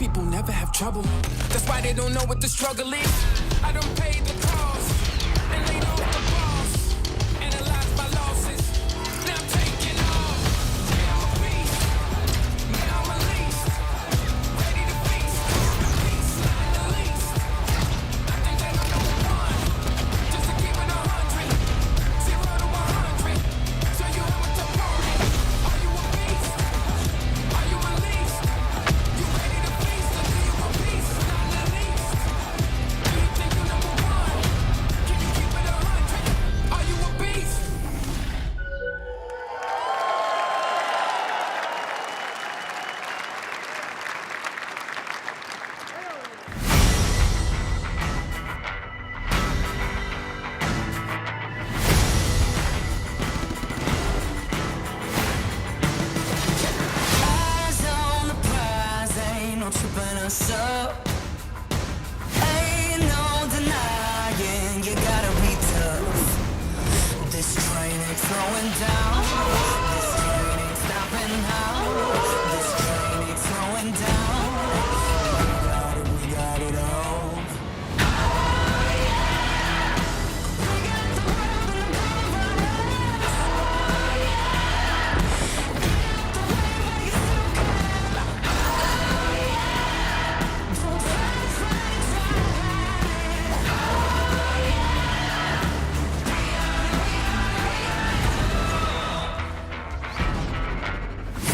S19: people never have trouble. That's why they don't know what the struggle is. I done paid the cost and laid off the boss. Analyzed my losses. Now I'm taking off. Yeah, I'm a beast. Yeah, I'm released. Ready to feast. Peace, not the least. I think that I'm number one. Just to keep it 100. 0 to 100. Show you how much I'm pouring. Are you a beast? Are you released? You ready to feast? Or do you a beast? Not the least. Do you think you're number one? Can you keep it 100? Are you a beast?
S20: Eyes on the prize, ain't no tripping us up. Ain't no denying, you gotta be tough. This train ain't slowing down. This train ain't stopping now. This train ain't slowing down. We got it all.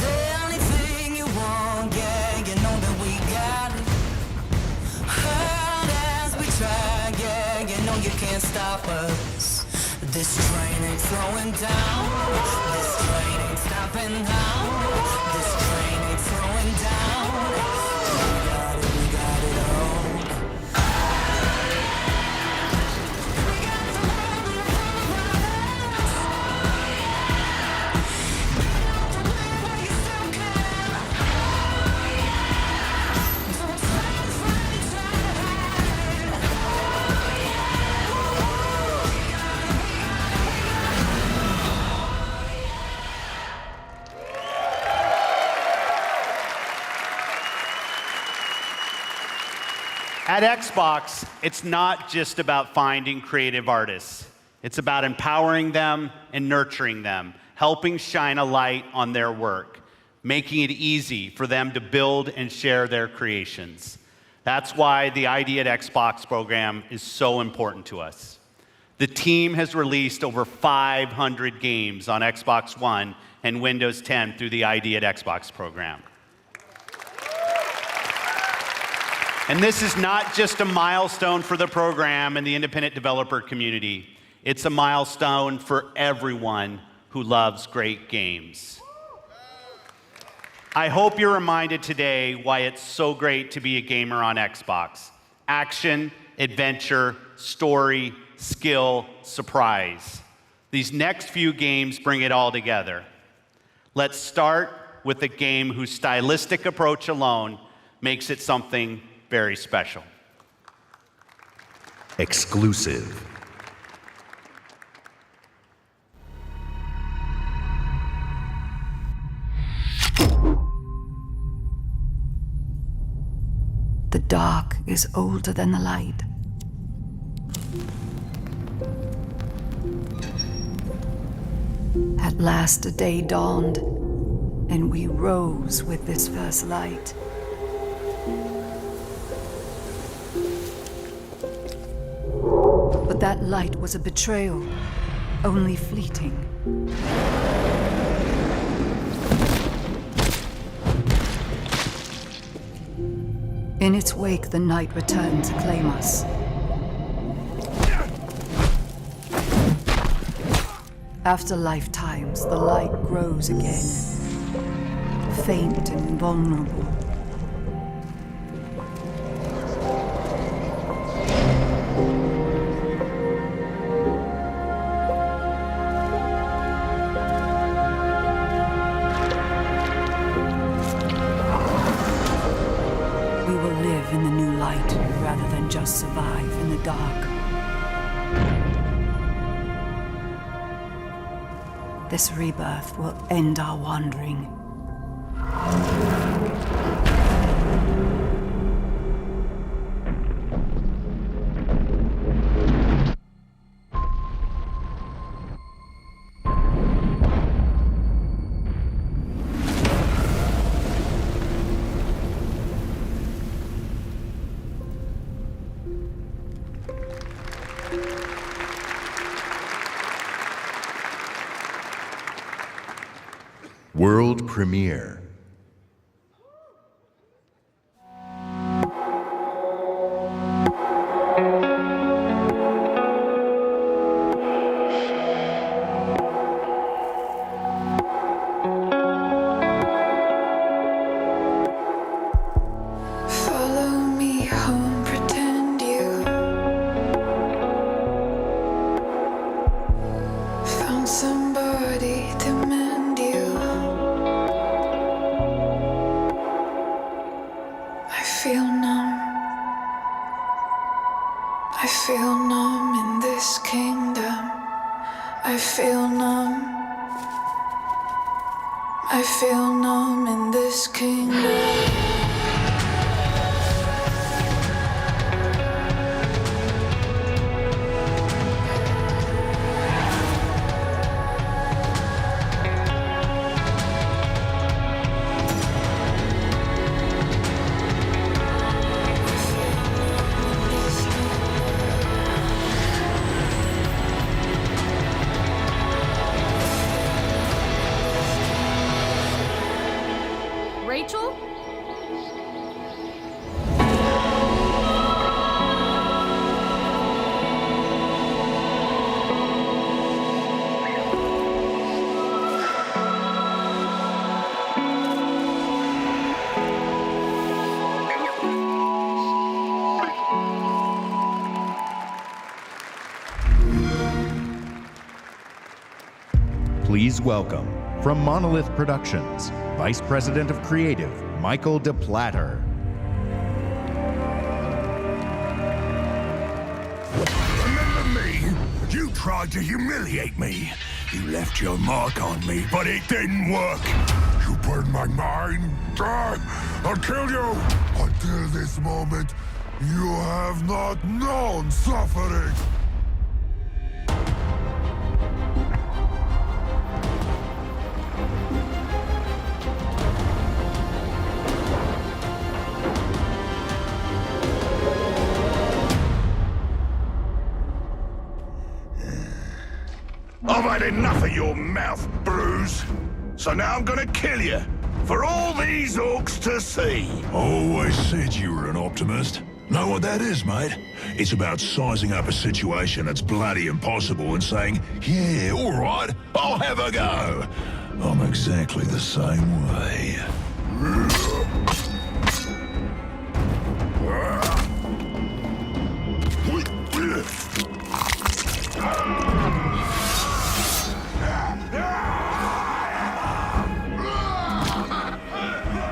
S20: Anything you want, yeah, you know that we got it. Hard as we try, yeah, you know you can't stop us. This train ain't slowing down. This train ain't stopping now. This train ain't slowing down. We got it all.
S2: At Xbox, it's not just about finding creative artists. It's about empowering them and nurturing them, helping shine a light on their work, making it easy for them to build and share their creations. That's why the ID at Xbox program is so important to us. The team has released over 500 games on Xbox One and Windows 10 through the ID at Xbox program. And this is not just a milestone for the program and the independent developer community. It's a milestone for everyone who loves great games. I hope you're reminded today why it's so great to be a gamer on Xbox. Action, adventure, story, skill, surprise. These next few games bring it all together. Let's start with a game whose stylistic approach alone makes it something very special.
S1: Exclusive.
S21: The dark is older than the light. At last a day dawned, and we rose with this first light. But that light was a betrayal, only fleeting. In its wake, the night returned to claim us. After lifetimes, the light grows again, faint and vulnerable. We will live in the new light rather than just survive in the dark. This rebirth will end our wandering.
S15: World Premiere.
S5: Rachel?
S15: Please welcome, from Monolith Productions, Vice President of Creative, Michael DePlatter.
S3: Remember me? You tried to humiliate me. You left your mark on me, but it didn't work. You burned my mind. I'll kill you. Until this moment, you have not known suffering. I've had enough of your mouth, Bruce. So now I'm gonna kill you, for all these orcs to see.
S22: Always said you were an optimist. Know what that is, mate? It's about sizing up a situation that's bloody impossible and saying, yeah, all right, I'll have a go. I'm exactly the same way.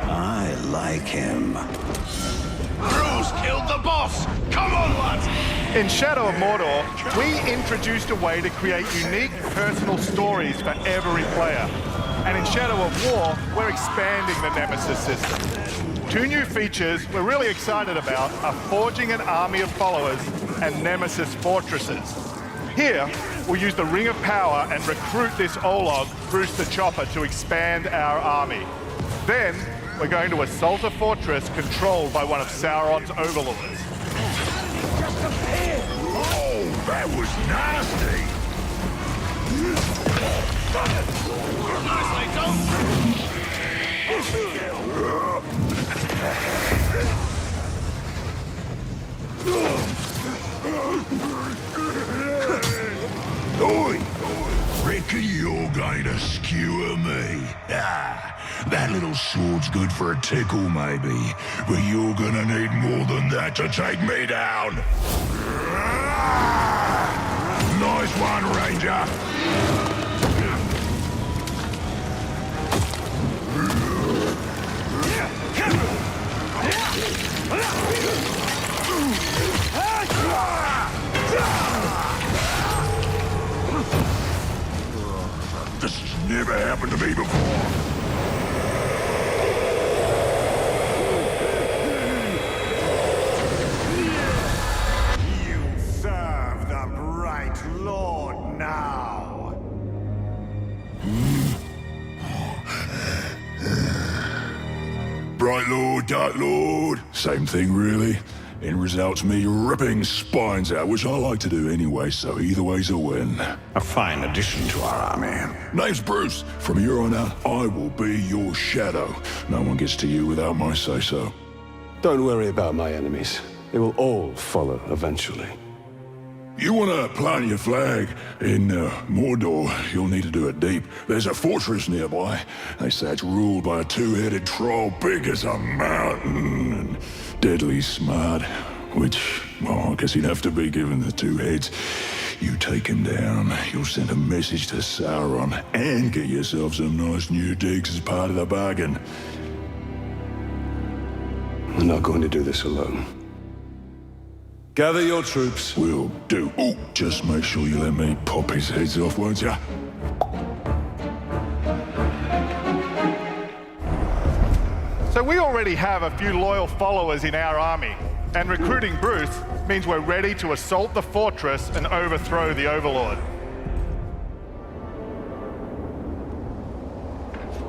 S3: I like him. Bruce killed the boss! Come on, lads!
S23: In Shadow of Mordor, we introduced a way to create unique personal stories for every player. And in Shadow of War, we're expanding the Nemesis system. Two new features we're really excited about are forging an army of followers and Nemesis fortresses. Here, we'll use the Ring of Power and recruit this Olog, Bruce the Chopper, to expand our army. Then, we're going to assault a fortress controlled by one of Sauron's overlords.
S3: Oh, that was nasty!
S22: Oi! Reckon you're going to skewer me? That little sword's good for a tickle, maybe, but you're gonna need more than that to take me down. Nice one, Ranger. This has never happened to me before.
S3: Lord now.
S22: Bright Lord, Dark Lord, same thing really.
S3: End result's me ripping spines out, which I like to do anyway, so either way's a win.
S4: A fine addition to our army.
S3: Name's Bruce. From here on out, I will be your shadow. No one gets to you without my say-so.
S4: Don't worry about my enemies. They will all follow eventually.
S3: You want to plant your flag in Mordor, you'll need to do it deep. There's a fortress nearby. They say it's ruled by a two-headed troll big as a mountain and deadly smart. Which, well, I guess he'd have to be given the two heads. You take him down, you'll send a message to Sauron and get yourself some nice new digs as part of the bargain.
S4: We're not going to do this alone. Gather your troops.
S3: Will do. Oh, just make sure you let me pop his heads off, won't ya?
S23: So we already have a few loyal followers in our army, and recruiting Bruce means we're ready to assault the fortress and overthrow the Overlord.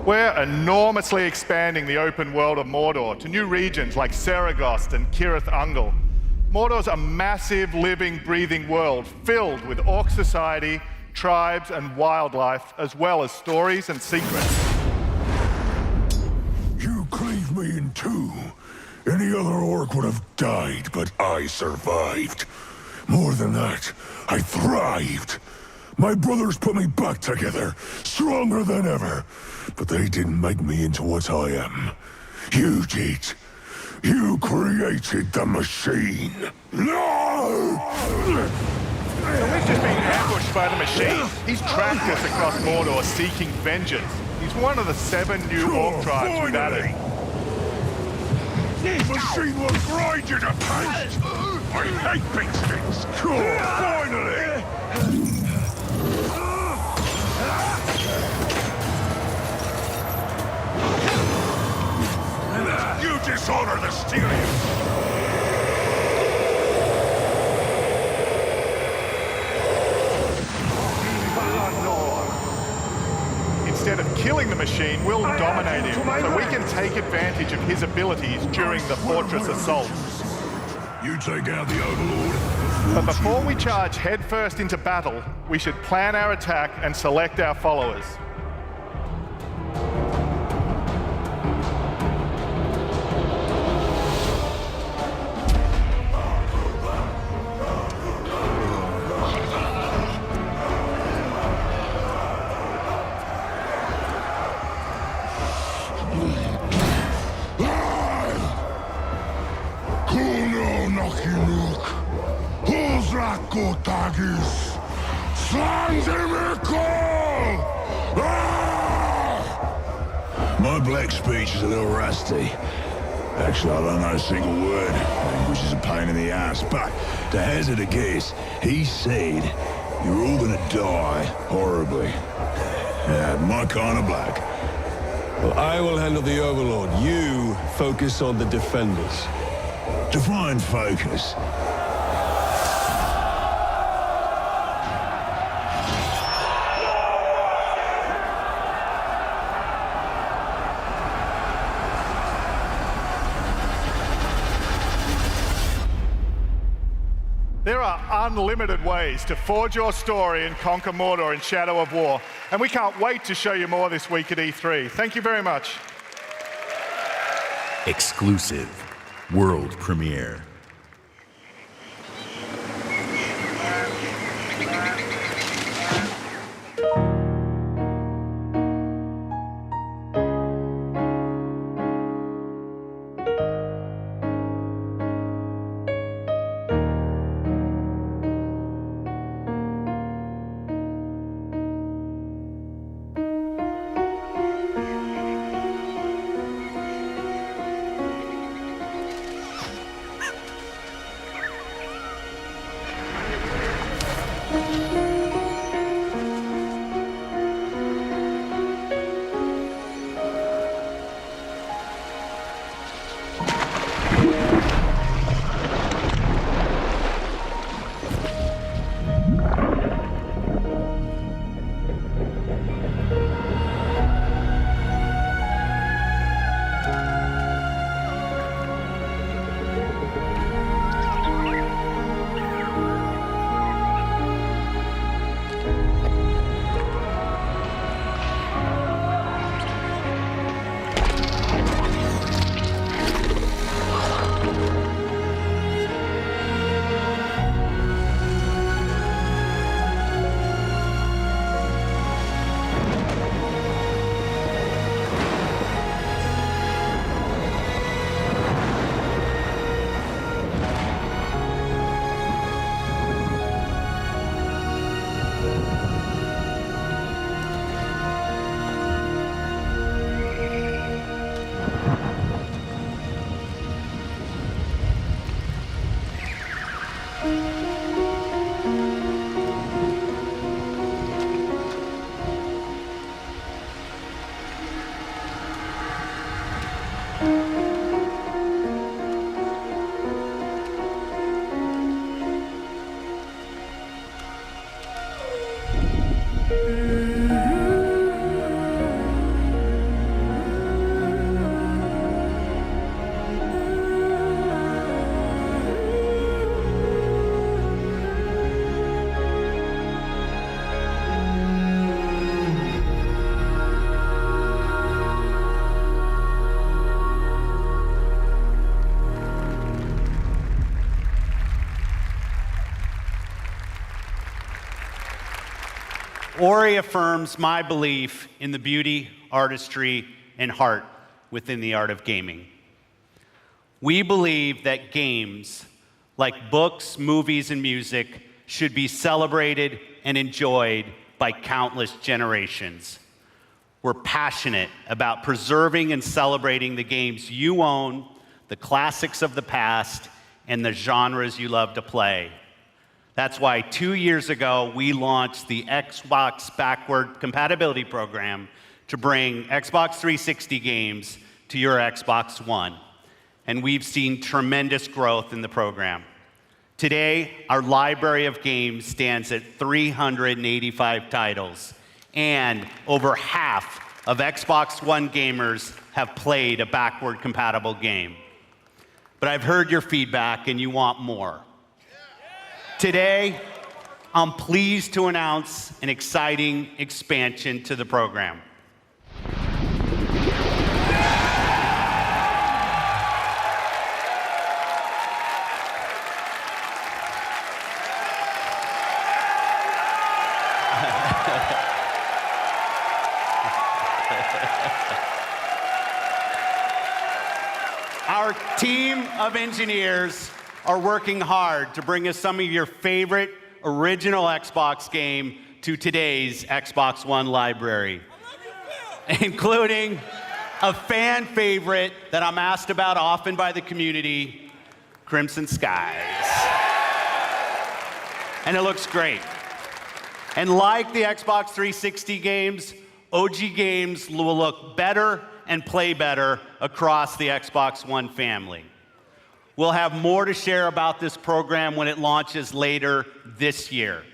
S23: We're enormously expanding the open world of Mordor to new regions like Saragost and Cirith Ungol. Mordor's a massive, living, breathing world filled with orc society, tribes, and wildlife, as well as stories and secrets.
S3: You cleaved me in two. Any other orc would have died, but I survived. More than that, I thrived. My brothers put me back together, stronger than ever. But they didn't make me into what I am. You did. You created the machine. No!
S23: So we've just been ambushed by the machine. He's tracked us across Mordor seeking vengeance. He's one of the 7 new orc tribes we've added.
S3: The machine will grind you to paste! I hate big things! Finally! You dishonor the Styrians!
S23: Instead of killing the machine, we'll dominate him, so we can take advantage of his abilities during the fortress assault.
S3: You take out the Overlord.
S23: But before we charge headfirst into battle, we should plan our attack and select our followers.
S3: My black speech is a little rusty. Actually, I don't know a single word, which is a pain in the ass. But to hazard a guess, he said you're all gonna die horribly. Yeah, my kind of black.
S4: Well, I will handle the Overlord. You focus on the defenders.
S3: Define focus.
S23: There are unlimited ways to forge your story and conquer Mordor in Shadow of War, and we can't wait to show you more this week at E3. Thank you very much.
S1: Exclusive world premiere.
S2: Ori affirms my belief in the beauty, artistry, and heart within the art of gaming. We believe that games, like books, movies, and music, should be celebrated and enjoyed by countless generations. We're passionate about preserving and celebrating the games you own, the classics of the past, and the genres you love to play. That's why 2 years ago, we launched the Xbox Backward Compatibility Program to bring Xbox 360 games to your Xbox One. And we've seen tremendous growth in the program. Today, our library of games stands at 385 titles, and over half of Xbox One gamers have played a backward compatible game. But I've heard your feedback and you want more. Today, I'm pleased to announce an exciting expansion to the program. Our team of engineers are working hard to bring us some of your favorite original Xbox game to today's Xbox One library, including a fan favorite that I'm asked about often by the community, Crimson Skies. And it looks great. And like the Xbox 360 games, OG games will look better and play better across the Xbox One family. We'll have more to share about this program when it launches later this year.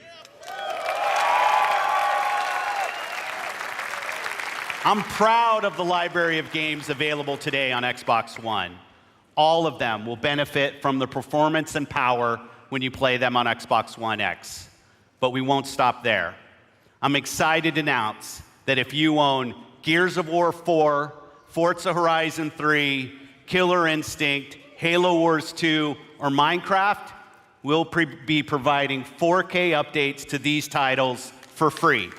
S2: I'm proud of the library of games available today on Xbox One. All of them will benefit from the performance and power when you play them on Xbox One X. But we won't stop there. I'm excited to announce that if you own Gears of War 4, Forza Horizon 3, Killer Instinct, Halo Wars 2, or Minecraft, we'll be providing 4K updates to these titles for free.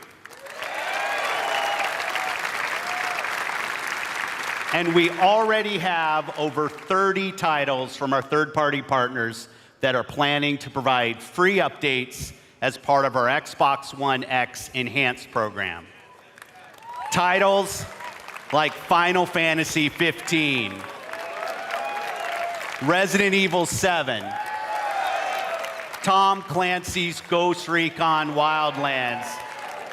S2: And we already have over 30 titles from our third-party partners that are planning to provide free updates as part of our Xbox One X Enhanced program. Titles like Final Fantasy 15, Resident Evil 7, Tom Clancy's Ghost Recon Wildlands,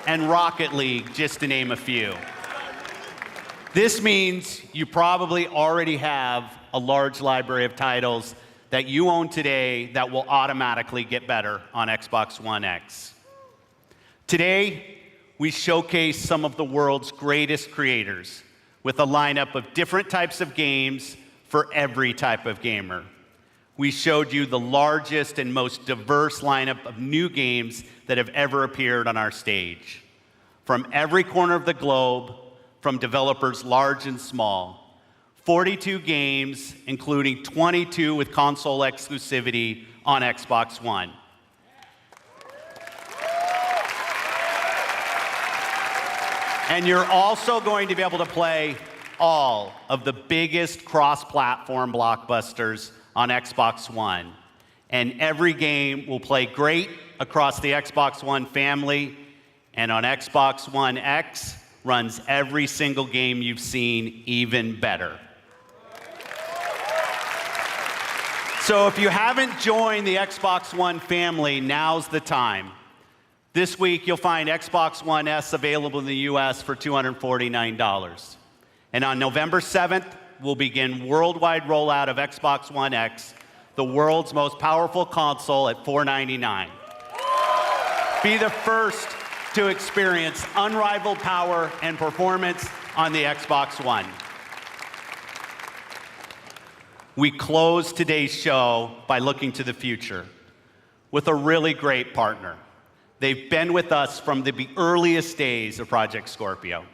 S2: and Rocket League, just to name a few. This means you probably already have a large library of titles that you own today that will automatically get better on Xbox One X. Today, we showcase some of the world's greatest creators with a lineup of different types of games for every type of gamer. We showed you the largest and most diverse lineup of new games that have ever appeared on our stage. From every corner of the globe, from developers large and small, 42 games, including 22 with console exclusivity on Xbox One. And you're also going to be able to play all of the biggest cross-platform blockbusters on Xbox One. And every game will play great across the Xbox One family, and on Xbox One X runs every single game you've seen even better. So if you haven't joined the Xbox One family, now's the time. This week, you'll find Xbox One S available in the US for $249. And on November 7th, we'll begin worldwide rollout of Xbox One X, the world's most powerful console, at $499. Be the first to experience unrivaled power and performance on the Xbox One. We close today's show by looking to the future with a really great partner. They've been with us from the earliest days of Project Scorpio,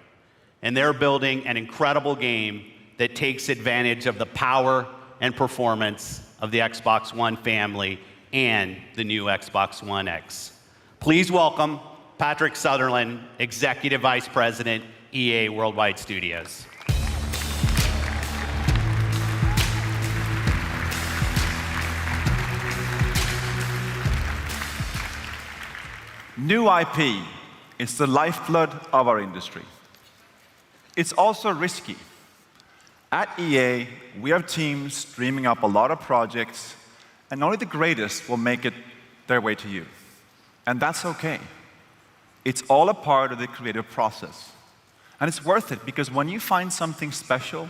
S2: and they're building an incredible game that takes advantage of the power and performance of the Xbox One family and the new Xbox One X. Please welcome Patrick Sutherland, Executive Vice President, EA Worldwide Studios.
S6: New IP is the lifeblood of our industry. It's also risky. At EA, we have teams dreaming up a lot of projects, and only the greatest will make it their way to you. And that's okay. It's all a part of the creative process. And it's worth it, because when you find something special,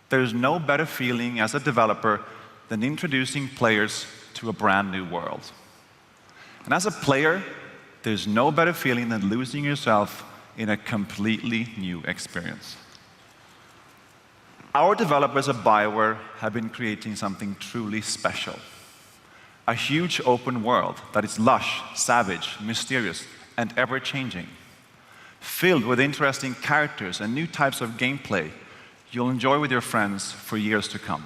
S6: there's no better feeling as a developer than introducing players to a brand new world. And as a player, there's no better feeling than losing yourself in a completely new experience. Our developers at BioWare have been creating something truly special. A huge open world that is lush, savage, mysterious, and ever-changing. Filled with interesting characters and new types of gameplay you'll enjoy with your friends for years to come.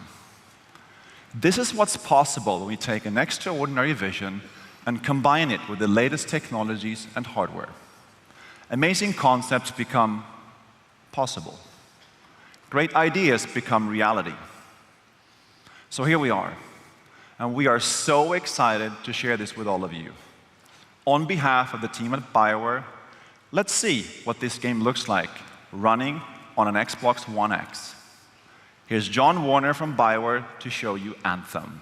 S6: This is what's possible when we take an extraordinary vision and combine it with the latest technologies and hardware. Amazing concepts become possible. Great ideas become reality. So here we are, and we are so excited to share this with all of you. On behalf of the team at BioWare, let's see what this game looks like running on an Xbox One X. Here's John Warner from BioWare to show you Anthem.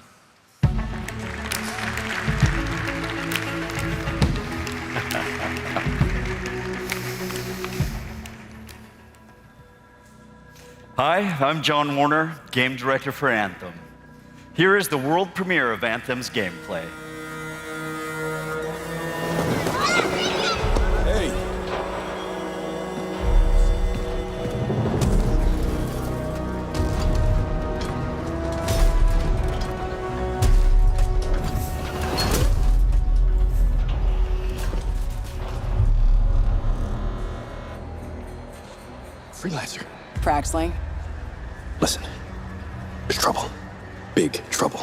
S7: Hi, I'm John Warner, Game Director for Anthem. Here is the world premiere of Anthem's gameplay.
S9: Hey!
S8: Freelancer.
S24: Fraxley,
S8: Listen, there's trouble. Big trouble.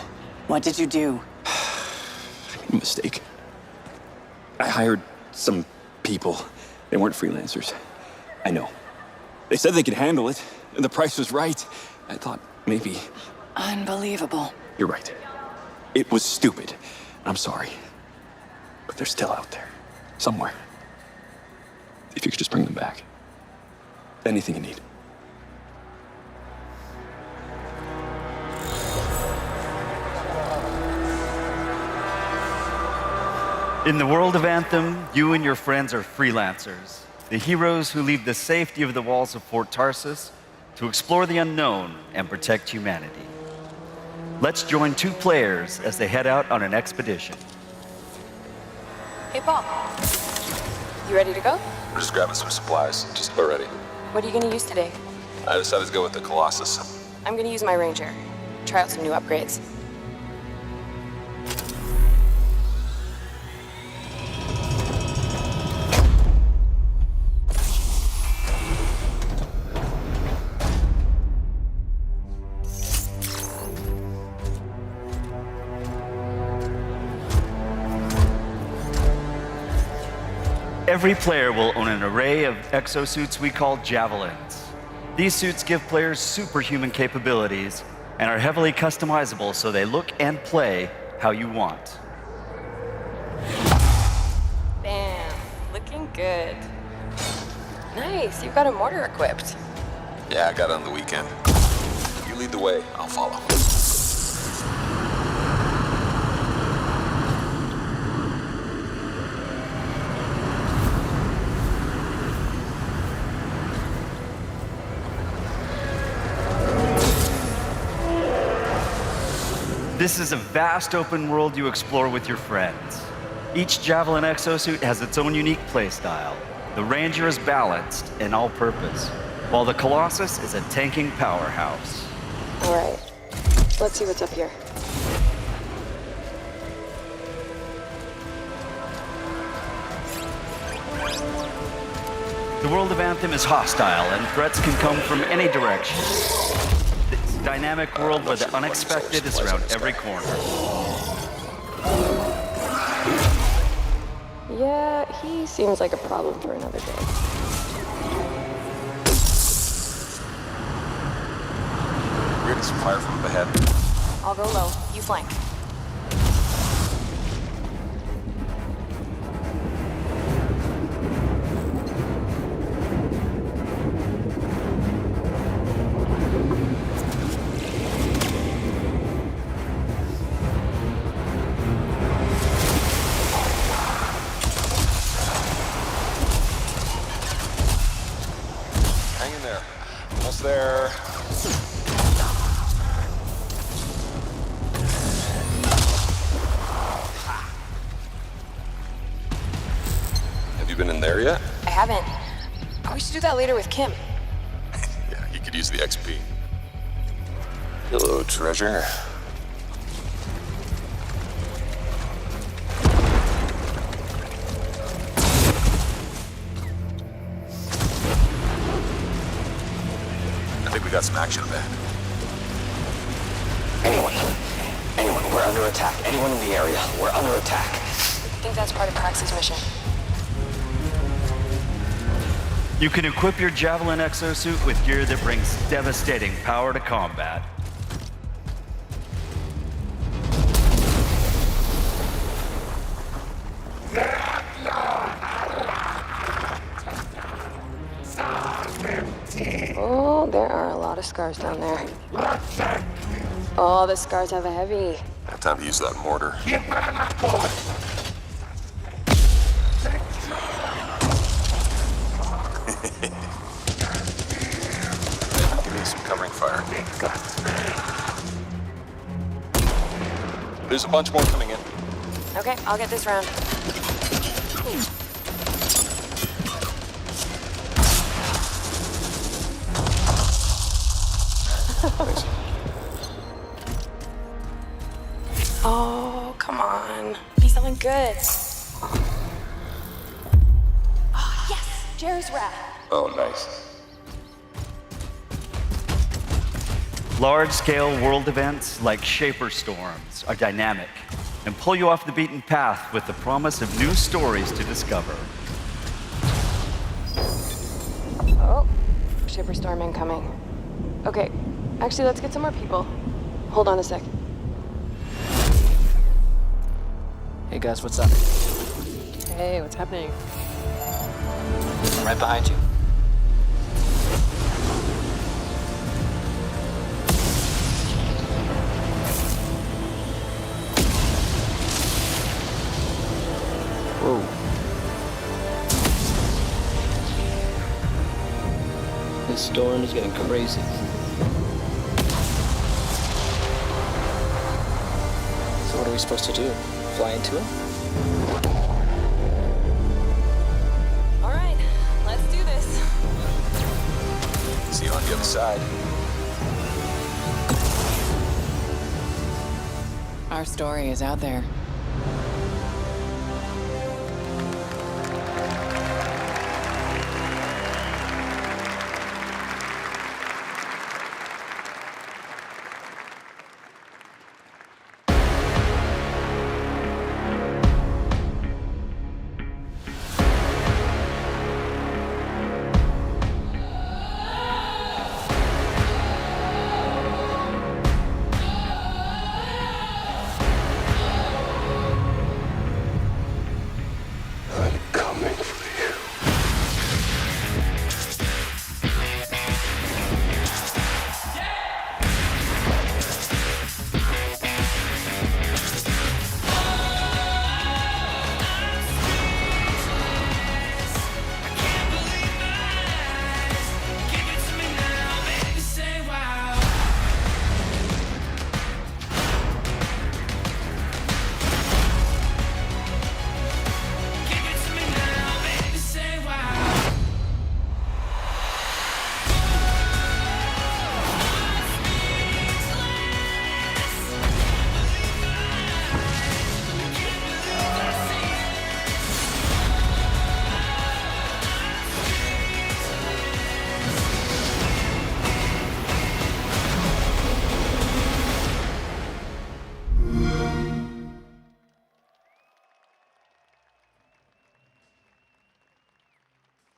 S24: what did you do?
S8: I made a mistake. I hired some people. They weren't freelancers. I know. They said they could handle it, and the price was right. I thought maybe...
S24: Unbelievable.
S8: You're right. It was stupid. I'm sorry. But they're still out there. Somewhere. If you could just bring them back. Anything you need.
S7: In the world of Anthem, you and your friends are freelancers, the heroes who leave the safety of the walls of Fort Tarsus to explore the unknown and protect humanity. Let's join two players as they head out on an expedition.
S25: Hey, Paul. You ready to go?
S26: We're just grabbing some supplies, just about ready.
S25: What are you going to use today?
S26: I decided to go with the Colossus.
S25: I'm going to use my Ranger. Try out some new upgrades.
S7: Every player will own an array of exosuits we call Javelins. These suits give players superhuman capabilities and are heavily customizable so they look and play how you want.
S25: Bam. Looking good. Nice. You've got a mortar equipped.
S26: Yeah, I got it on the weekend. You lead the way, I'll follow.
S7: This is a vast open world you explore with your friends. Each Javelin exosuit has its own unique playstyle. The Ranger is balanced and all-purpose, while the Colossus is a tanking powerhouse.
S25: All right. Let's see what's up here.
S7: The world of Anthem is hostile, and threats can come from any direction. This dynamic world where the unexpected is around every corner.
S25: Yeah, he seems like a problem for another day.
S26: We're getting some fire from up ahead.
S25: I'll go low. You flank.
S26: Hang in there. Almost there. Have you been in there yet?
S25: I haven't. Oh, we should do that later with Kim.
S26: Yeah, you could use the XP. Hello, treasure. I think we got some action in that.
S10: Anyone, we're under attack. Anyone in the area, we're under attack.
S25: I think that's part of Prax's mission.
S7: You can equip your Javelin exosuit with gear that brings devastating power to combat.
S25: Oh, there are a lot of scars down there. Oh, the scars have a heavy.
S26: I have time to use that mortar. Give me some covering fire. There's a bunch more coming in.
S25: Okay, I'll get this round.
S26: Thanks.
S25: Oh, come on. Be something good. Oh, yes! Jerry's wrap.
S26: Oh, nice.
S7: Large-scale world events like Shaper Storms are dynamic and pull you off the beaten path with the promise of new stories to discover.
S25: Oh, Shipper Storm incoming. Okay, actually, let's get some more people. Hold on a sec.
S10: Hey guys, what's up?
S25: Hey, what's happening?
S10: I'm right behind you. Whoa. This storm is getting crazy. So what are we supposed to do? Fly into it?
S25: All right, let's do this.
S26: See you on the other side.
S24: Our story is out there.